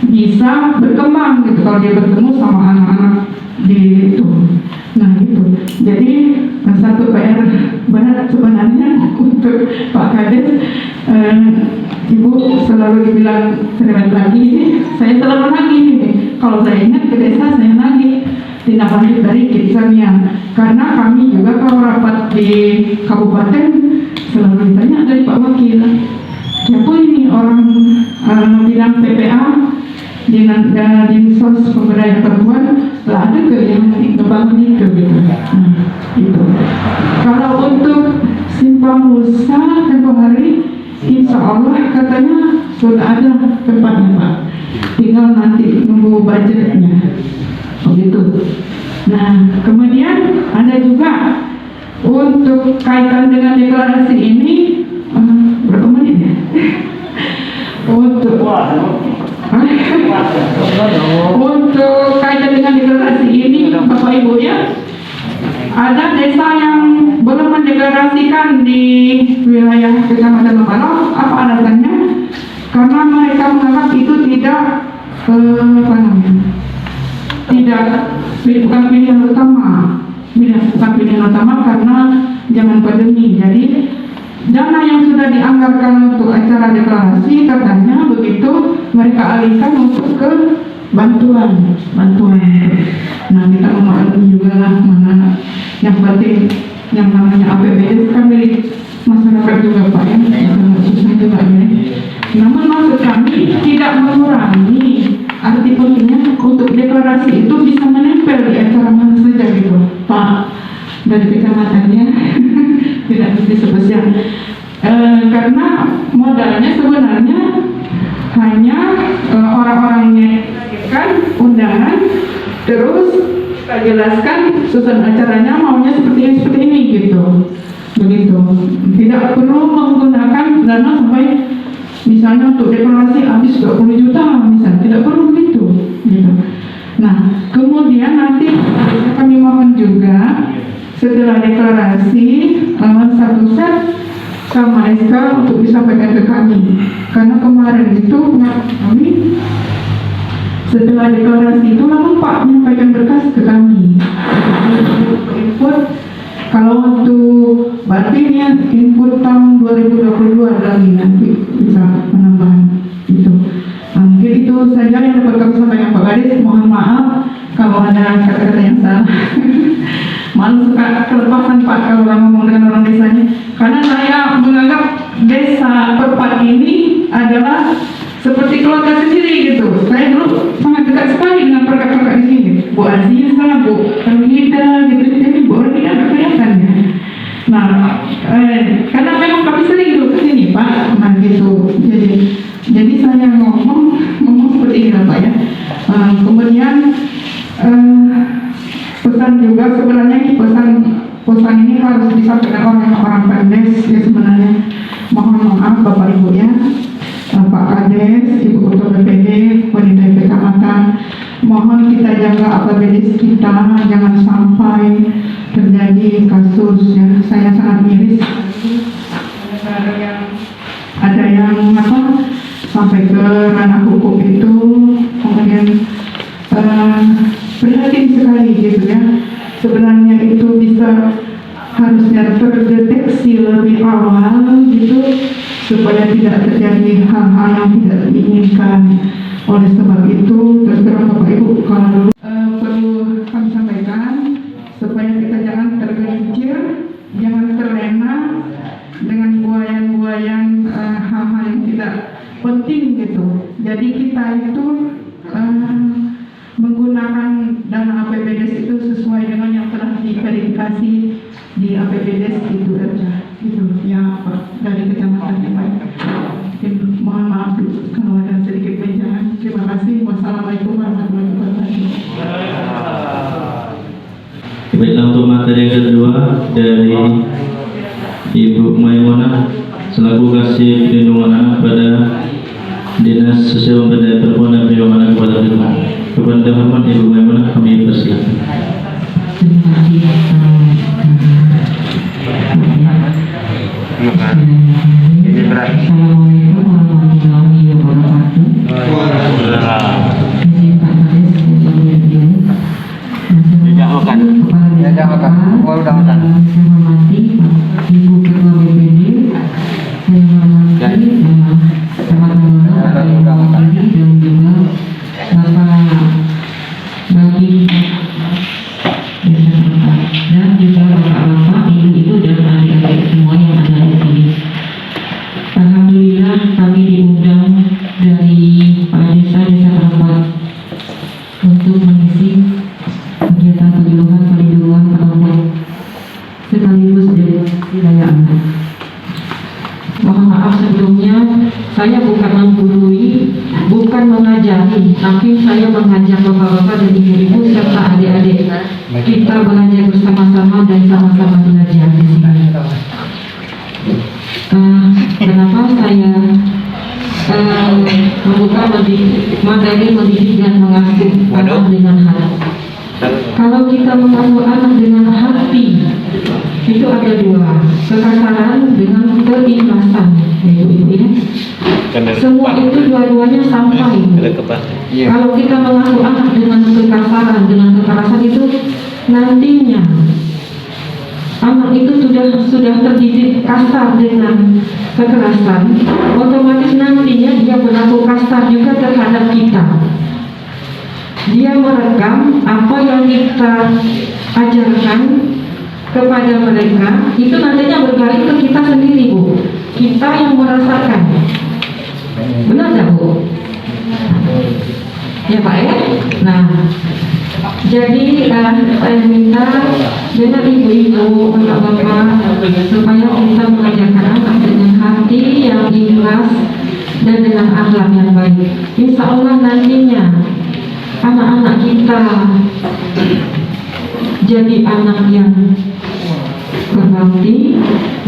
bisa berkembang gitu kalau dia bertemu sama anak-anak di itu. Nah itu, jadi satu PR berat sebenarnya untuk Pak Kades. Ibu selalu dibilang sering lagi ini, saya selalu lagi ini. Kalau saya ingat ke desa saya lagi tindak lanjut dari Kidzania, karena kami juga kalau rapat di kabupaten selalu ditanya dari Pak Wakil, siapa ini orang bilang PPA di Dinsos Pemberdayaan Perempuan lah ada ke yang ngebangun itu gitu. Nah, itu. Kalau untuk simpang Nusa tempoh hari, insya Allah katanya sudah ada tempatnya Pak. Tinggal nanti nunggu budgetnya. Begitu. Nah, kemudian ada juga untuk kaitan dengan deklarasi ini, berapa menit ya? Untuk kaitan dengan deklarasi ini, Bapak Ibu ya, ada desa yang belum mendeklarasikan di wilayah Kecamatan Lembalong. Apa alasannya? Karena mereka menganggap itu tidak bukan pilihan utama, karena zaman pandemi. Jadi dana yang sudah dianggarkan untuk acara deklarasi katanya begitu mereka alihkan untuk ke bantuan. Nah, kita memahami juga lah mana yang penting yang namanya APBD kan milik masyarakat juga Pak ya, susah juga ya. Namun maksud kami tidak mengurangi arti pentingnya untuk deklarasi itu bisa menempel di acara mana saja gitu Pak, dari kecamatannya tidak mesti spesial. Karena modalnya sebenarnya hanya orang-orangnya kan undangan, terus kita jelaskan susun acaranya maunya seperti ini gitu, begitu. Tidak perlu menggunakan dana sampai misalnya untuk deklarasi habis 20 juta misalnya, tidak perlu begitu gitu. Nah, kemudian nanti kami mohon juga setelah deklarasi satu set sama SK untuk disampaikan ke kami, karena kemarin itu kami setelah deklarasi itu langsung Pak menyampaikan berkas ke kami untuk input. Kalau untuk berarti ini input tahun 2022 lagi nanti bisa penambahan itu. Mungkin itu saja yang dapat kami sampaikan Pak Gadis. Mohon maaf kalau ada kata-kata yang salah. Malu suka kelepasan Pak kalau orang ngomong dengan orang desanya. Karena saya menganggap desa Perpat ini adalah seperti keluarga sendiri gitu. Saya dulu sangat dekat sekali dengan kakak-kakak di sini. Bu Aziza, Bu Erlida gitu. Jadi Bu Erlida agak kelihatan ya. Nah, karena memang kami sering dulu ke sini Pak. Nah gitu. Jadi saya ngomong seperti ini lah Pak ya. Kemudian pesan juga sebenarnya ini pesan ini harus disampaikan oleh orang Pendes ya sebenarnya. Mohon maaf Bapak Ibu ya, Pak Kades, Ibu Ketua BPD, wanita kecamatan, mohon kita jaga APBD kita, jangan sampai terjadi kasus ya. Saya sangat miris ada yang sampai ke ranah hukum itu, kemudian prihatin sekali gitu ya. Sebenarnya itu bisa harusnya terdeteksi lebih awal gitu supaya tidak terjadi hal-hal yang tidak diinginkan. Oleh sebab itu terus terang Bapak Ibu, kalau dulu perlu kami sampaikan supaya kita jangan tergelincir, jangan terlena dengan buayan-buayan hal-hal yang tidak penting gitu. Jadi kita itu menggunakan dana APBD itu sesuai dengan yang telah diverifikasi di APBD itu aja gitu ya Pak, dari kecamatan yang baik. Mohon maaf kalau ada sedikit benjangan. Terima kasih. Wassalamualaikum warahmatullahi wabarakatuh. Baiklah, untuk materi yang kedua dari Ibu Maimunah selaku kasih perlindungan anak pada Dinas Sosial Pemberdayaan Perempuan dan Perlindungan Anak kepada Perempuan. Kepada Hormat Ibu Maimunah kami persilakan. Assalamualaikum warahmatullahi wabarakatuh. Saya hormati Ibu Ketua BPD, saya hormati teman-teman dan juga Bapak Bagi Desa Perpat dan juga bapak-bapak, ibu-ibu dan adik-adik semua yang ada di sini. Alhamdulillah kami diundang dari Kepala Desa Perpat untuk mengisi kegiatan perlindungan perempuan sekaligus dari wilayah anak. Mohon maaf sebelumnya, saya bukan menggurui, bukan mengajari, tapi saya mengajak bapak-bapak dan ibu-ibu serta adik-adik. Kita belajar bersama-sama dan sama-sama belajar di sini. Kenapa saya membuka materi mendidik dan mengasuh anak dengan hati? Kalau kita mengasuh anak dengan hati, itu ada dua, kekasaran dengan keikhlasan, ibu-ibu ya. Semua itu dua-duanya sampai. Kalau kita mengasuh anak dengan kekasaran, dengan kekerasan itu nantinya anak itu sudah terdidik kasar dengan kekerasan, otomatis nantinya dia berlaku kasar juga terhadap kita. dia merekam apa yang kita ajarkan kepada mereka, itu nantinya berbalik ke kita sendiri, Bu. Kita yang merasakan. Benar nggak, Bu? Ya, Pak ya? Nah, jadi saya minta dengan ibu-ibu, bapak-bapak, supaya kita mengajarkan anak dengan hati yang ikhlas dan dengan akhlak yang baik. Insya Allah nantinya anak-anak kita jadi anak yang berbakti,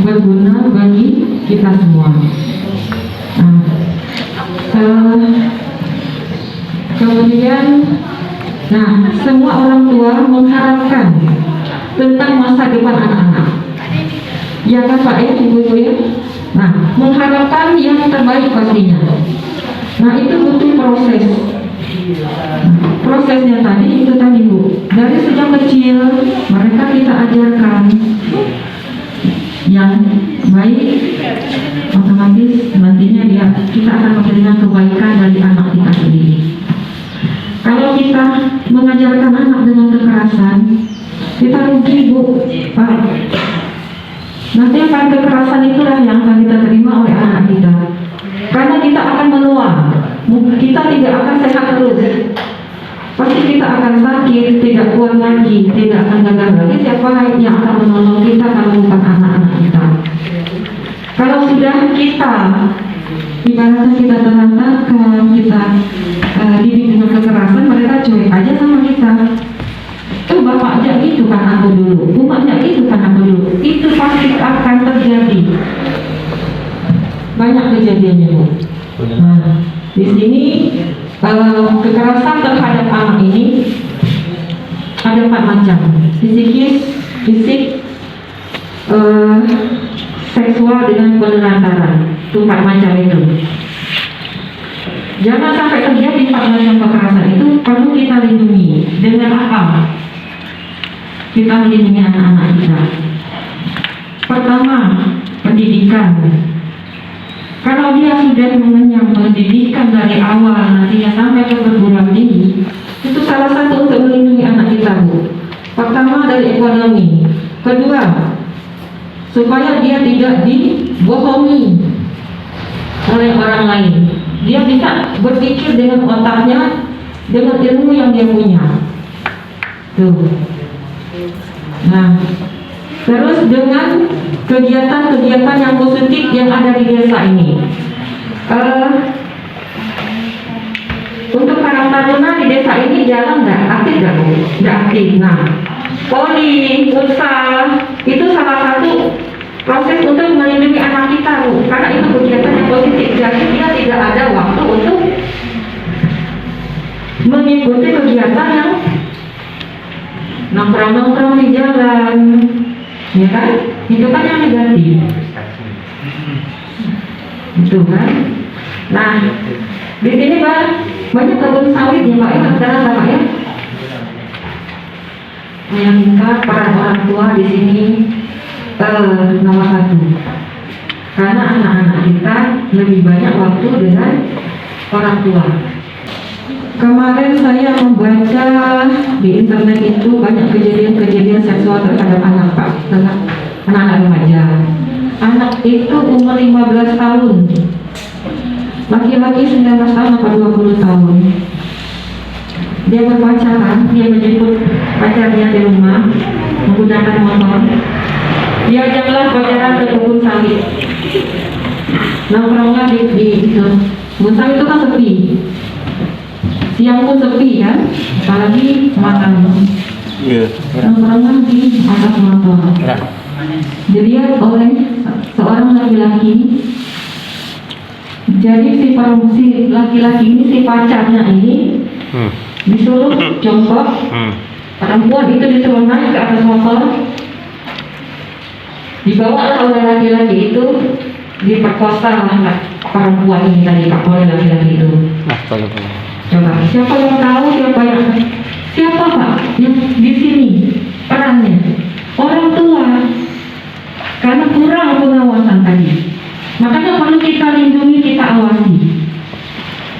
berguna bagi kita semua. Kemudian, semua orang tua mengharapkan tentang masa depan anak-anak. Ya kan Pak ya, Ibu-ibu ya? Nah, mengharapkan yang terbaik pastinya. Nah, itu butuh proses. Prosesnya tadi itu tadi, Bu. Dari sejak kecil mereka kita ajarkan yang baik, otomatis nantinya kita akan memberikan kebaikan dari anak kita sendiri. Kalau kita mengajarkan anak dengan kekerasan, kita rugi, Bu, Pak. Nanti akan kekerasan itulah yang akan kita terima oleh anak kita. Karena kita akan menua, kita tidak akan sehat terus. Pasti kita akan sakit, tidak kuat lagi, tidak akan gagal lagi. Siapa yang akan menolong kita kalau bukan anak-anak kita? Kalau sudah kita, ibaratnya kita telantarkan, kita didik dengan kekerasan, mereka cuek aja sama kita. Bapak aja gitu kan aku dulu, umatnya gitu kan aku dulu. Itu pasti akan terjadi. Banyak kejadiannya, Bu. Nah, di sini kekerasan terhadap anak ini ada 4 macam: fisik, seksual dengan penelantaran. Itu 4 macam itu. Jangan sampai terjadi 4 macam kekerasan itu. Perlu kita lindungi. Dengan apa kita melindungi anak-anak kita? Pertama, pendidikan. Kalau dia sudah mengenyam pendidikan dari awal, nantinya sampai ke perguruan tinggi, itu salah satu untuk melindungi anak kita, Bu. Pertama, dari ekonomi. Kedua, supaya dia tidak dibohongi oleh orang lain. Dia bisa berpikir dengan otaknya, dengan ilmu yang dia punya. Tuh. Nah, terus dengan kegiatan-kegiatan yang positif yang ada di desa ini. Untuk Karang Taruna di desa ini jalan nggak aktif, nggak aktif. Nah, poli, futsal itu salah satu proses untuk melindungi anak kita, Bu. Karena itu kegiatan yang positif. Jadi dia tidak ada waktu untuk mengikuti kegiatan yang nongkrong-nongkrong di jalan, ya kan? Itu kan yang negatif. Itu kan? Nah, di sini banyak kebun sawit ya Pak ya, sekarang Pak ya. Yang minta peran orang tua di sini nomor 1. Karena anak-anak kita lebih banyak waktu dengan orang tua. Kemarin saya membaca di internet itu banyak kejadian-kejadian seksual terhadap anak, Pak, anak-anak remaja. Anak itu umur 15 tahun, laki-laki 19 tahun atau 20 tahun. Dia berpacaran, dia menjemput pacarnya di rumah menggunakan motor. Dia ajaklah pacaran ke kebun sawit. Nongkrongnya di itu. Kebun sawit itu kan sepi. Siang pun sepi kan, apalagi malam. Nongkrongnya di atas motor. Dilihat oleh seorang laki-laki. Jadi si laki-laki ini, si pacarnya ini disuruh jongkok. Perempuan itu disuruh naik ke atas motor. Dibawa oleh laki-laki itu, diperkosa perempuan ini tadi, Pak, oleh laki-laki itu. Coba, siapa yang tahu, siapa Pak yang di sini perannya? Orang tua. Karena kurang pengawasan tadi. Makanya perlu kita lindungi, kita awasi.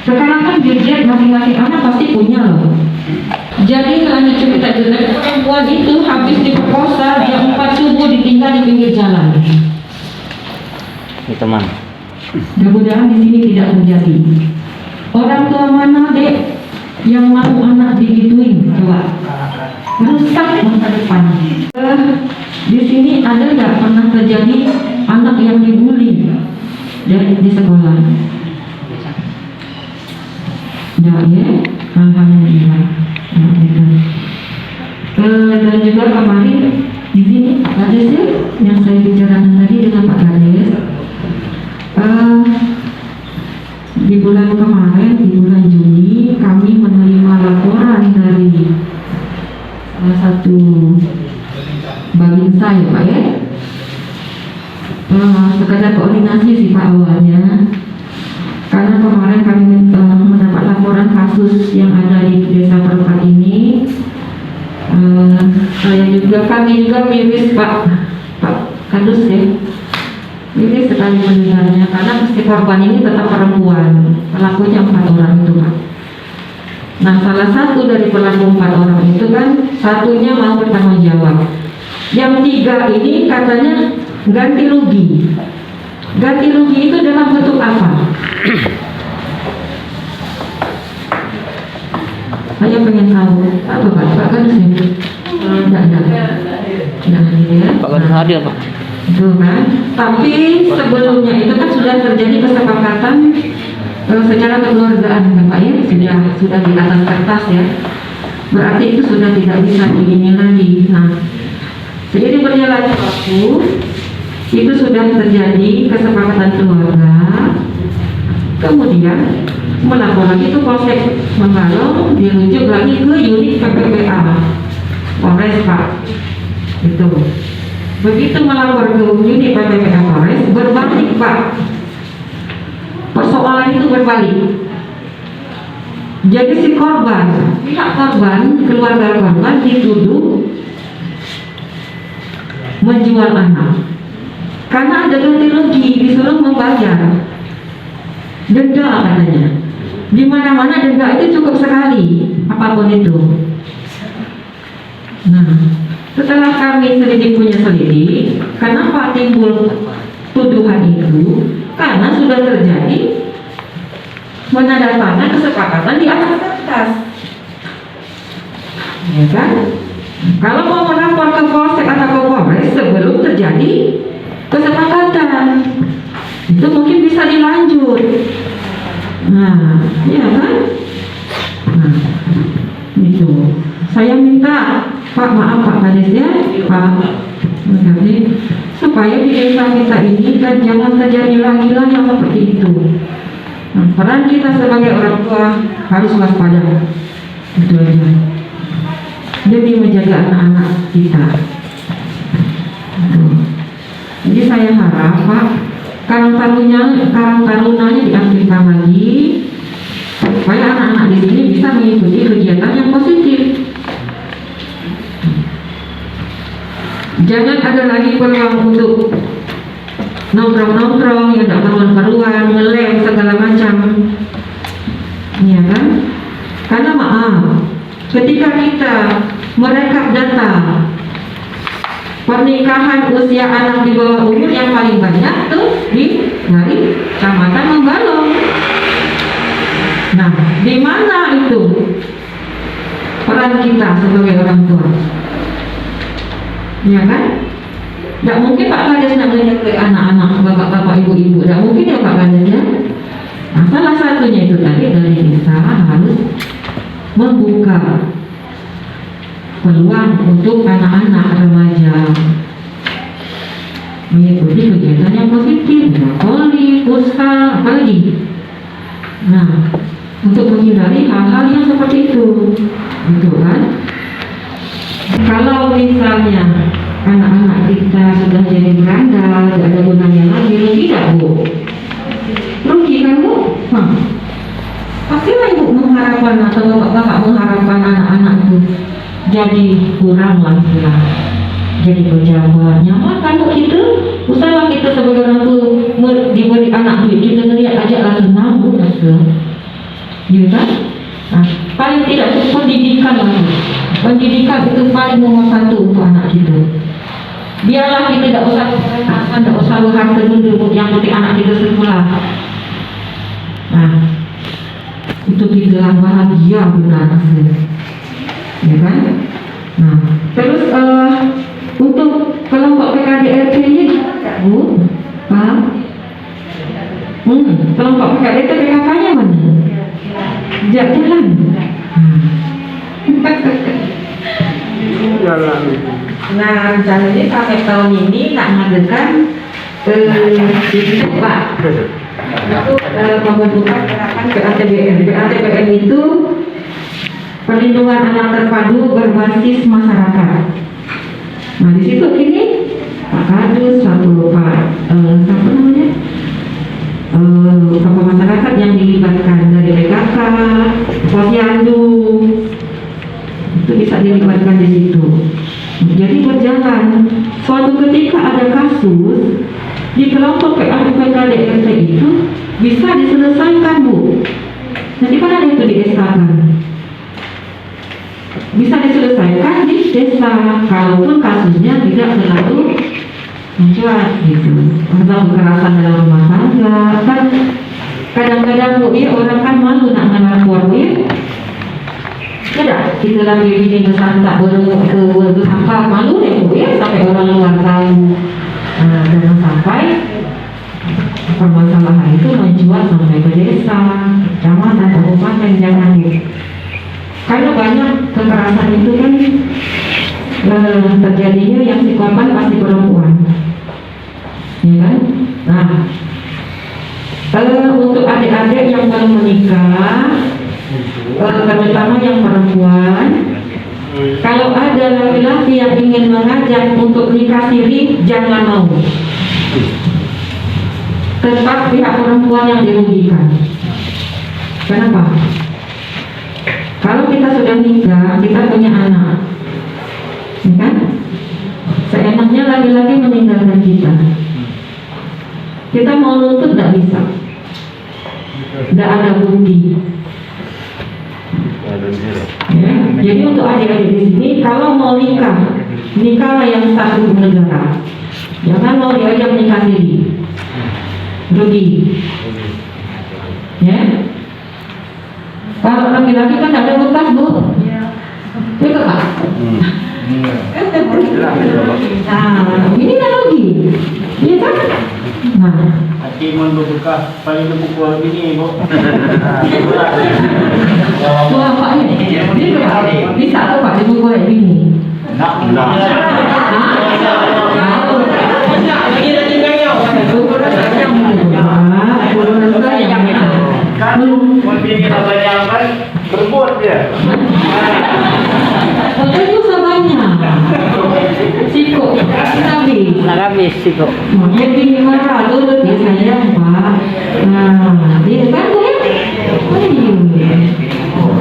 Sekarang kan gadget masing-masing anak pasti punya loh. Jadi lanjut cerita dulu, perempuan itu habis diperkosa jam 4 subuh ditinggal di pinggir jalan. Ini teman. Mudah-mudahan di sini tidak terjadi. Orang tua mana dek yang mau anak digituin? Coba. Rusak masa depan. Di sini ada nggak pernah terjadi anak yang dibully di sekolah? Nggak ya? Alhamdulillah. Dan juga kemarin di sini ada sih yang saya bicarakan tadi dengan Pak Kades. Di bulan kemarin, di bulan Juni, kami menerima laporan dari salah satu babinsa ya Pak ya. Sekadar koordinasi sih Pak awalnya. Karena kemarin kami mendapat laporan kasus yang ada di desa Perempat ini. Kami juga miris Pak Kadus ya. Ini sekali mendengarnya karena si korban ini tetap perempuan, pelakunya 4 orang itu Pak. Nah salah satu dari pelaku 4 orang itu kan satunya mau bertanggung jawab. Yang 3 ini katanya ganti rugi. Ganti rugi itu dalam bentuk apa? Saya pengen tahu apa Pak kan sini? Tidak ya. Pak Kadus hadir Pak. Itu kan. Tapi sebelumnya itu kan sudah terjadi kesepakatan secara kekeluargaan kan Pak ya, sudah di atas kertas ya. Berarti itu sudah tidak bisa begini lagi. Nah, seiring berjalannya waktu itu sudah terjadi kesepakatan keluarga. Kemudian melapor lagi ke Polsek Menggalong, dirujuk lagi ke unit PPPA Polres Pak. Itu. Begitu melapor ke unit PPPA Polres, berbalik Pak. Persoalan itu berbalik. Jadi si korban, pihak korban, keluarga korban dituduh menjual anak. Karena ada ganti rugi, disuruh membayar denda katanya. Di mana-mana denda itu cukup sekali, apapun itu. Nah, setelah kami punya selidik, kenapa timbul tuduhan itu? Karena sudah terjadi menandatangani kesepakatan di atas kertas, ya kan? Kalau mau melapor ke Polsek atau ke Polres sebelum terjadi kesepakatan, itu mungkin bisa dilanjut. Nah, ya kan? Nah, itu. Saya minta Pak, maaf Pak Kades ya, Pak Kades, supaya di desa kita ini kan jangan terjadi lagi yang seperti itu. Nah, peran kita sebagai orang tua harus waspada, itu aja, demi menjaga anak-anak kita. Jadi saya harap Pak, Karang Tarunanya diaktifkan lagi supaya anak-anak di sini bisa mengikuti kegiatan yang positif. Jangan ada lagi peluang untuk nongkrong-nongkrong yang tidak karuan-karuan, ngelem segala macam, ya kan? Karena maaf, ketika kita merekap data pernikahan usia anak di bawah umur yang paling banyak tuh dari Kecamatan Membalong. Nah, di mana itu peran kita sebagai orang tua? Ya kan? Tidak mungkin Pak Kades nak menjaga anak-anak, bapak-bapak, ibu-ibu. Tidak mungkin ya Pak Kades ya. Nah, salah satunya itu tadi dari desa harus membuka peluang untuk anak-anak remaja mengikuti kegiatan yang positif, voli, futsal, apalagi. Nah, untuk menghindari hal-hal yang seperti itu, gitu kan? Kalau misalnya anak-anak kita sudah jadi berandal, tidak ada gunanya lagi, tidak Bu? Rugi kan Bu? Pastilah Ibu mengharapkan atau bapak-bapak mengharapkan anak-anak itu jadi kurang lah, jadi pejabat. Nyaman kan Bu kita? Usaha kita sebagai orang tua diberi anak duit, kita lihat aja lah senang Bu. ya kan? Nah, paling tidak itu pendidikan lagi. Pendidikan itu paling nomor satu untuk anak kita. Biarlah kita tidak usah tidak usah harta dulu, yang penting anak kita sekolah. Nah, itu kita bahagia benar, ya kan? Nah, terus untuk kelompok PKDRT nya Bu, Pak, kelompok PKDRT PKK nya mana? Jalan. Nah, rencananya sampai tahun ini nak mengadakan Pak, itu pembentukan gerakan PATBN. PATBN itu perlindungan anak terpadu berbasis masyarakat. Nah, di situ ini Pak Kadus, siapa namanya? Tokoh masyarakat yang dilibatkan dari PKK, Posyandu, itu bisa dilibatkan di situ. Jadi berjalan. Suatu ketika ada kasus di kelompok PKDRT itu bisa diselesaikan, Bu. Nanti kan ada itu di desa kan. Bisa diselesaikan di desa, kalaupun kasusnya tidak terlalu mencuat gitu. Tentang kekerasan dalam rumah tangga kan kadang-kadang Bu ya, orang kan malu nak melapor Bu ya. Tidak, kita lagi ini bersantak apa malu deh Bu ya, sampai orang luar tahu. Jangan sampai permasalahan itu mencuat sampai ke desa, kecamatan, kabupaten, jangan gitu. Karena banyak kekerasan itu kan terjadinya yang si korban pasti perempuan, ya kan? Nah, untuk adik-adik yang baru menikah, terutama yang perempuan, kalau ada laki-laki yang ingin mengajak untuk nikah siri, jangan mau. Tetap pihak perempuan yang dirugikan. Kenapa? Kalau kita sudah nikah, kita punya anak, ya kan? Seenaknya laki-laki meninggalkan kita. Kita mau nuntut tidak bisa. Tidak ada bukti. Ya, jadi untuk adik-adik di sini, kalau mau nikah, nikahlah yang sah hukum negara. Jangan mau diajak nikah siri, rugi. Ya. Kalau laki-laki kan ada bekas Bu, betul Pak? Nah, ini kan rugi, iya kan? Nah, Hakiman berbekas paling berpukul begini Bu. wah Pak ini, bisa tuh Pak dipukul kayak gini? Enggak. Kan mungkin kebanyakan berbuat dia. Betul juga banyak. Siko, Habis sih kok. jadi marah dulu dia sayang Pak. Nah, dia kan tuh ya.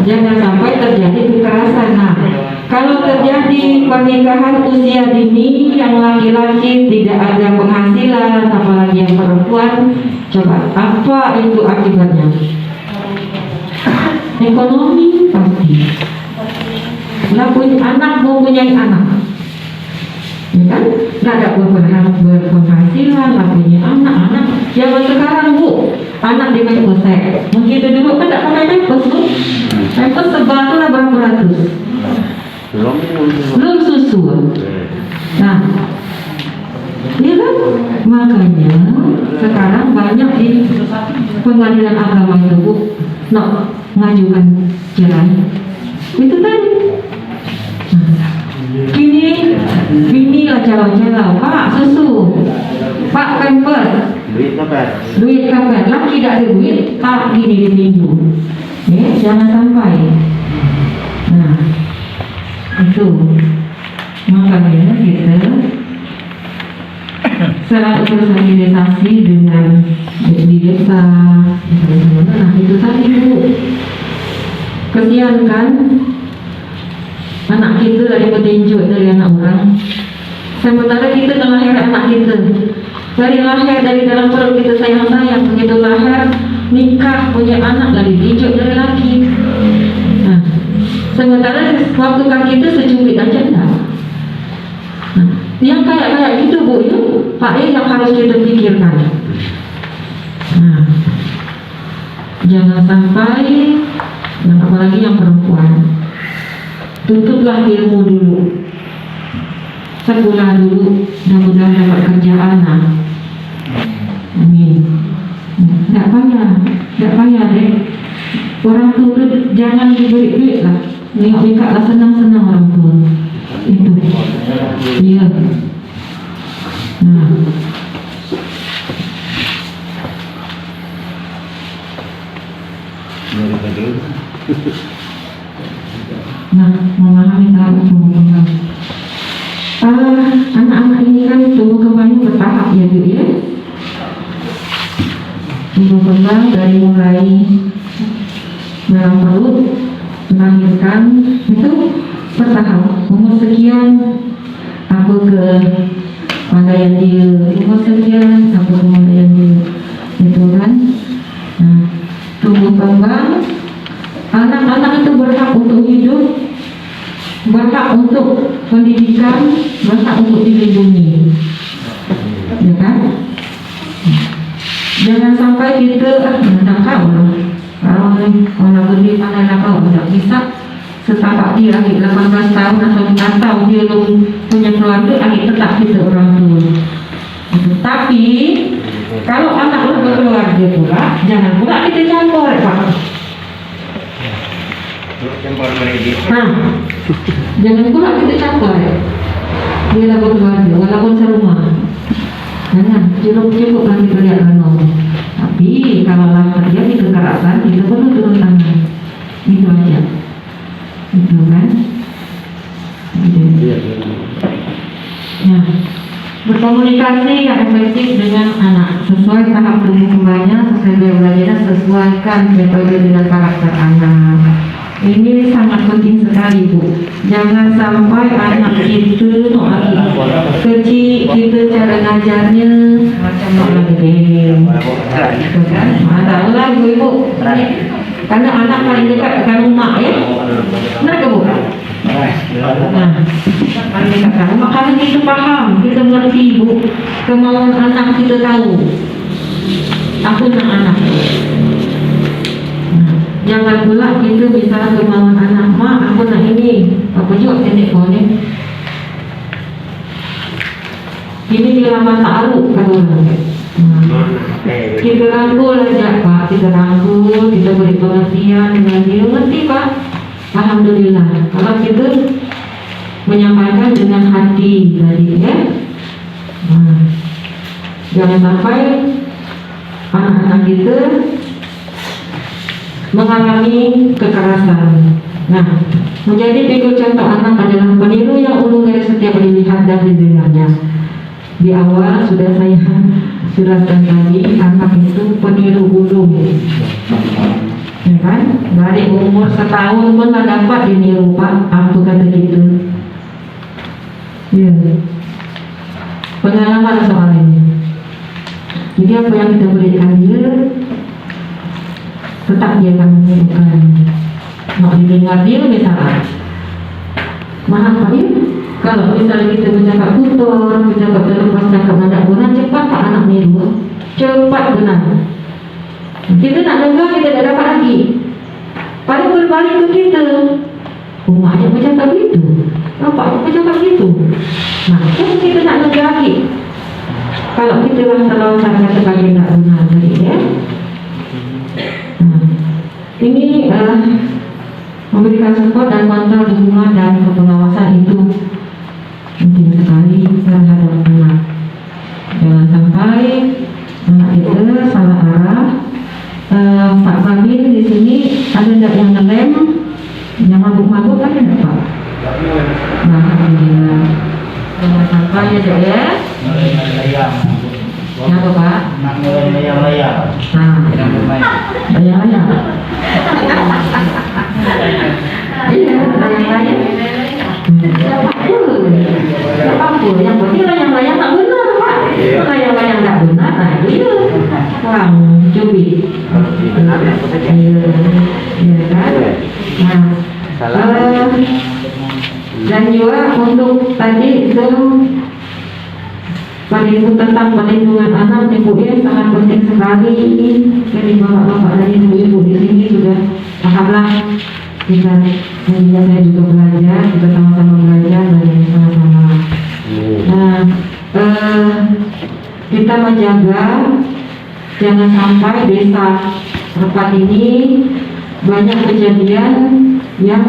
Jangan sampai terjadi kekerasan. Nah, kalau terjadi pernikahan usia dini yang laki-laki tidak ada penghasilan, apalagi yang perempuan, coba apa itu akibatnya? Ekonomi pasti. Anak mempunyai anak, ya kan? Nggak ada berpenghasilan, punya anak. Zaman sekarang Bu, anak di Pampers, mungkin dulu kan tidak pakai Pampers Bu. Pampers sebatnya berapa ratus? Belum susu. Nah, ya kan? Makanya sekarang banyak di pengadilan agama itu Bu, ngajukan cerai. Itu tadi. Kini lah cara-cara Pak susu, Pak Pampers, duit kapan? Laki tidak ada duit, tak gini dipinjam. Ya, jangan sampai. Nah, itu makanya kita selalu bersosialisasi dengan di desa. Nah, itu tadi Bu. Kesian kan? Anak kita dari petinju dari anak orang. Sementara kita melahirkan anak kita dari lahir dari dalam perut kita sayang-sayang, begitu lahir nikah, punya anak, lagi dijuk dari laki. Nah, sementara waktu kaki itu secubit aja enggak. Nah, yang kayak gitu Bu ya, Pak yang harus kita pikirkan. Nah, jangan sampai, yang apalagi yang perempuan, tutuplah ilmu dulu, sekolah dulu, mudah-mudahan dapat kerjaan. Amin. Nggak payah deh. Orang tua jangan diberi duit lah, nikah lah, senang-senang orang tua itu. Iya. Nah, memahami tahap tumbuh kembang. Anak-anak ini kan tumbuh kembangnya bertahap ya Bu ya. Tumbuh kembang dari mulai dalam perut, melahirkan itu bertahap. Umur sekian aku ke pandaian dia, umur sekian aku ke pandaian dia, itu kan. Nah, tumbuh kembang, anak-anak itu berhak untuk hidup, berhak untuk pendidikan, berhak untuk dilindungi, ya kan? Jangan sampai kita tidak kau lah. Kalau berdiri pandai nak kau tidak bisa. Setapak dia lagi 18 tahun atau dia belum punya keluarga, lagi tetap kita orang tua. Tapi kalau anak lu berkeluarga pula, jangan pula kita campur, Pak. Nah, jangan pula kita campur. Dia lah berkeluarga, walaupun serumah. Jangan, cukup nanti kerja renung. Tapi kalau lah terjadi kekerasan, kita perlu turun tangan. Itu aja. Itu kan? Gitu. Ya. Berkomunikasi yang efektif dengan anak sesuai tahap tumbuh kembangnya, sesuai gaya belajarnya, sesuaikan metode dengan karakter anak. Ini sangat penting sekali Bu. Jangan sampai anak itu kecil kita cara ngajarnya macam orang gede, kan? Tahu lah ibu. Karena anak paling dekat dengan rumah ya, benar ke Bu? Nah, paling dekat dengan rumah. Kalau kita paham, kita mengerti Bu, kemauan anak kita tahu. Aku nak anak. Jangan pula kita bisa kemauan anak, mak aku nak ini, apa juga nenek kau ni. Ini dia lama taruh kata orang. Kita rangkul aja Pak, kita rangkul, kita beri pengertian dengan dia, ngerti Pak. Alhamdulillah. Kalau kita menyampaikan dengan hati tadi ya. Jangan sampai anak-anak kita mengalami kekerasan. Nah, menjadi figur contoh anak adalah peniru yang ulung dari setiap dilihat dan didengarnya. Di awal sudah saya jelaskan tadi, anak itu peniru ulung, ya kan? Dari umur setahun pun tak dapat diniru Pak, aku kata gitu. Ya, pengalaman soal ini. Jadi apa yang kita berikan dia, tetap dia akan menirukan. Mau didengar dia misalnya, maaf Pak ya, kalau misalnya kita bercakap kotor, bercakap terlepas, cakap nada guna, cepat Pak anak niru, cepat benar. Kita nak dengar, kita tak dapat lagi. Pada berbalik ke kita, rumahnya bercakap gitu, bapaknya bercakap gitu. Nah, kita nak dengar lagi. Kalau kita lah terlalu sangat sebagai tak benar tadi ya. Ini memberikan support dan kontrol dukungan dan pengawasan itu penting sekali terhadap anak. Jangan sampai anak itu salah arah. Pak Babin di sini ada tidak yang ngelem, yang mabuk-mabuk kan ada Pak? Nah, alhamdulillah. Jangan sampai ya. Kenapa Pak? Nak layang-layang. Nah, layang-layang. Iya, layang-layang. Apa? Yang penting layang-layang tak benar Pak. Layang-layang tak benar, nah itu ya. Kurang. Cuma lebih? Iya kan? Nah, dan juga untuk tadi itu tentang perlindungan anak, Ibu ya, sangat penting sekali. Jadi bapak-bapak dan ibu-ibu di sini sudah pahamlah. Kita saya juga belajar, kita sama-sama belajar dan sama-sama. Nah, kita menjaga jangan sampai desa tempat ini banyak kejadian yang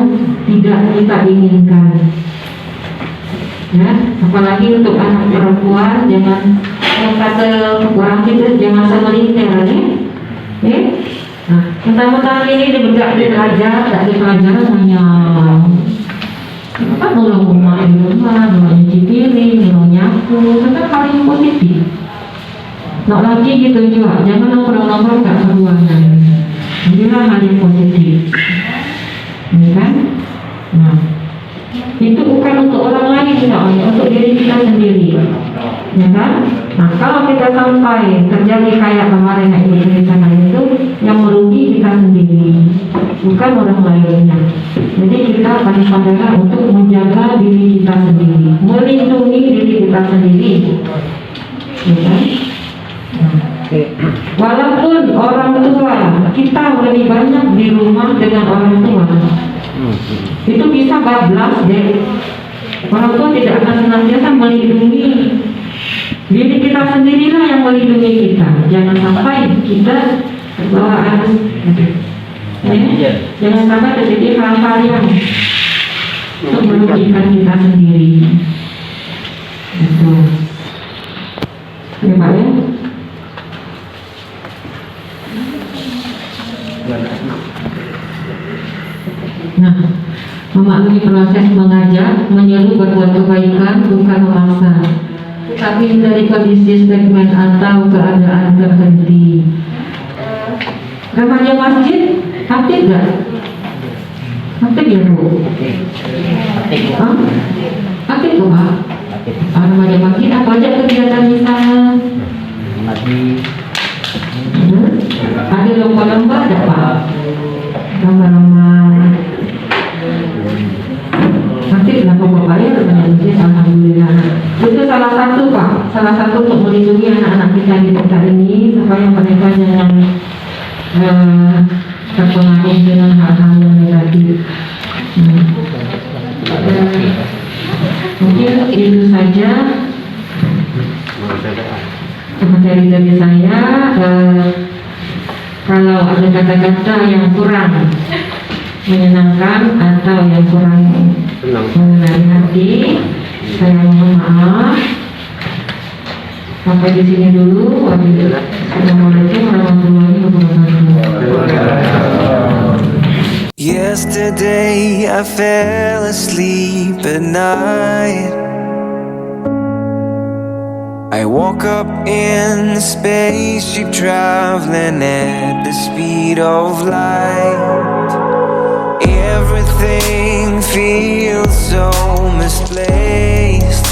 tidak kita inginkan. Ya, apalagi untuk anak perempuan, jangan yang kata orang kita jangan semelintir ya. Nah, mentang-mentang ini dibedak di pelajar, tak ada pelajaran hanya kan nolong rumah di rumah, nolong nyuci piring, nolong nyapu, tetap hal yang positif. Nak lagi gitu juga, jangan nongkrong-nongkrong tak keruangan. Inilah hal yang positif, ya kan? Nah, itu bukan untuk orang lain, soalnya untuk diri kita sendiri, ya kan? Nah, kalau kita sampai terjadi kayak kemarin yang ibu ceritakan itu, yang merugi kita sendiri, bukan orang lainnya. Jadi kita akan sadar untuk menjaga diri kita sendiri, melindungi diri kita sendiri, ya kan? Walaupun orang tua kita lebih banyak di rumah dengan orang tua, itu bisa bablas deh. Orang tua tidak akan senantiasa melindungi diri kita sendirilah yang melindungi kita. Jangan sampai kita terbawa arus, ya? Jangan sampai terjadi hal-hal yang untuk merugikan kita sendiri. Itu, ya Pak ya. Nah, memaklumi proses mengajar, menyeru berbuat kebaikan, bukan memaksa, tapi dari kondisi segmen atau keadaan terhenti. Remaja masjid, aktif gak? Aktif ya Bu? Aktif tuh Pak? Remaja masjid, apa aja kegiatan di sana? Ada lomba-lomba ada Pak? Lomba-lomba aktif lah Bapak ya, alhamdulillah. Itu salah satu Pak, salah satu untuk melindungi anak-anak kita di desa ini supaya mereka jangan terpengaruh dengan hal-hal yang negatif. Mungkin itu saja materi dari saya. Kalau ada kata-kata yang kurang menyenangkan atau yang kurang mengenai hati, saya mohon maaf. Sampai di sini dulu. Assalamualaikum warahmatullahi wabarakatuh. Yesterday I fell asleep at night. I woke up in a spaceship traveling at the speed of light. Everything feels so misplaced.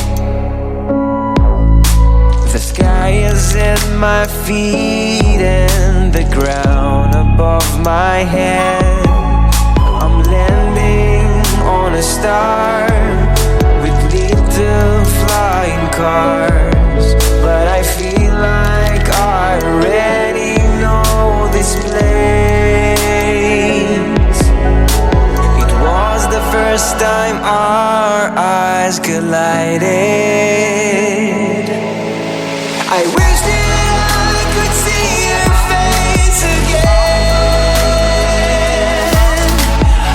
The sky is at my feet and the ground above my head. I'm landing on a star with little flying cars, but I feel like I already know this place. It was the first time our eyes collided. I wish that I could see your face again.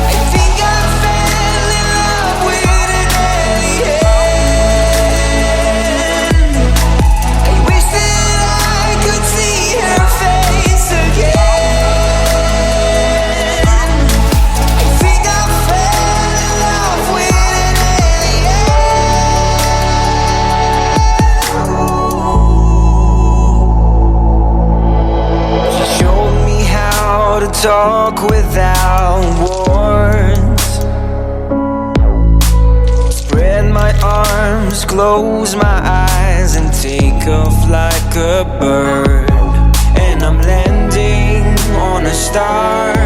I think I fell in love with an alien. I wish that I could see her face again. I think I fell in love with an alien. She showed me how to talk without words. Spread my arms, close my eyes, and take off like a bird. And I'm landing start.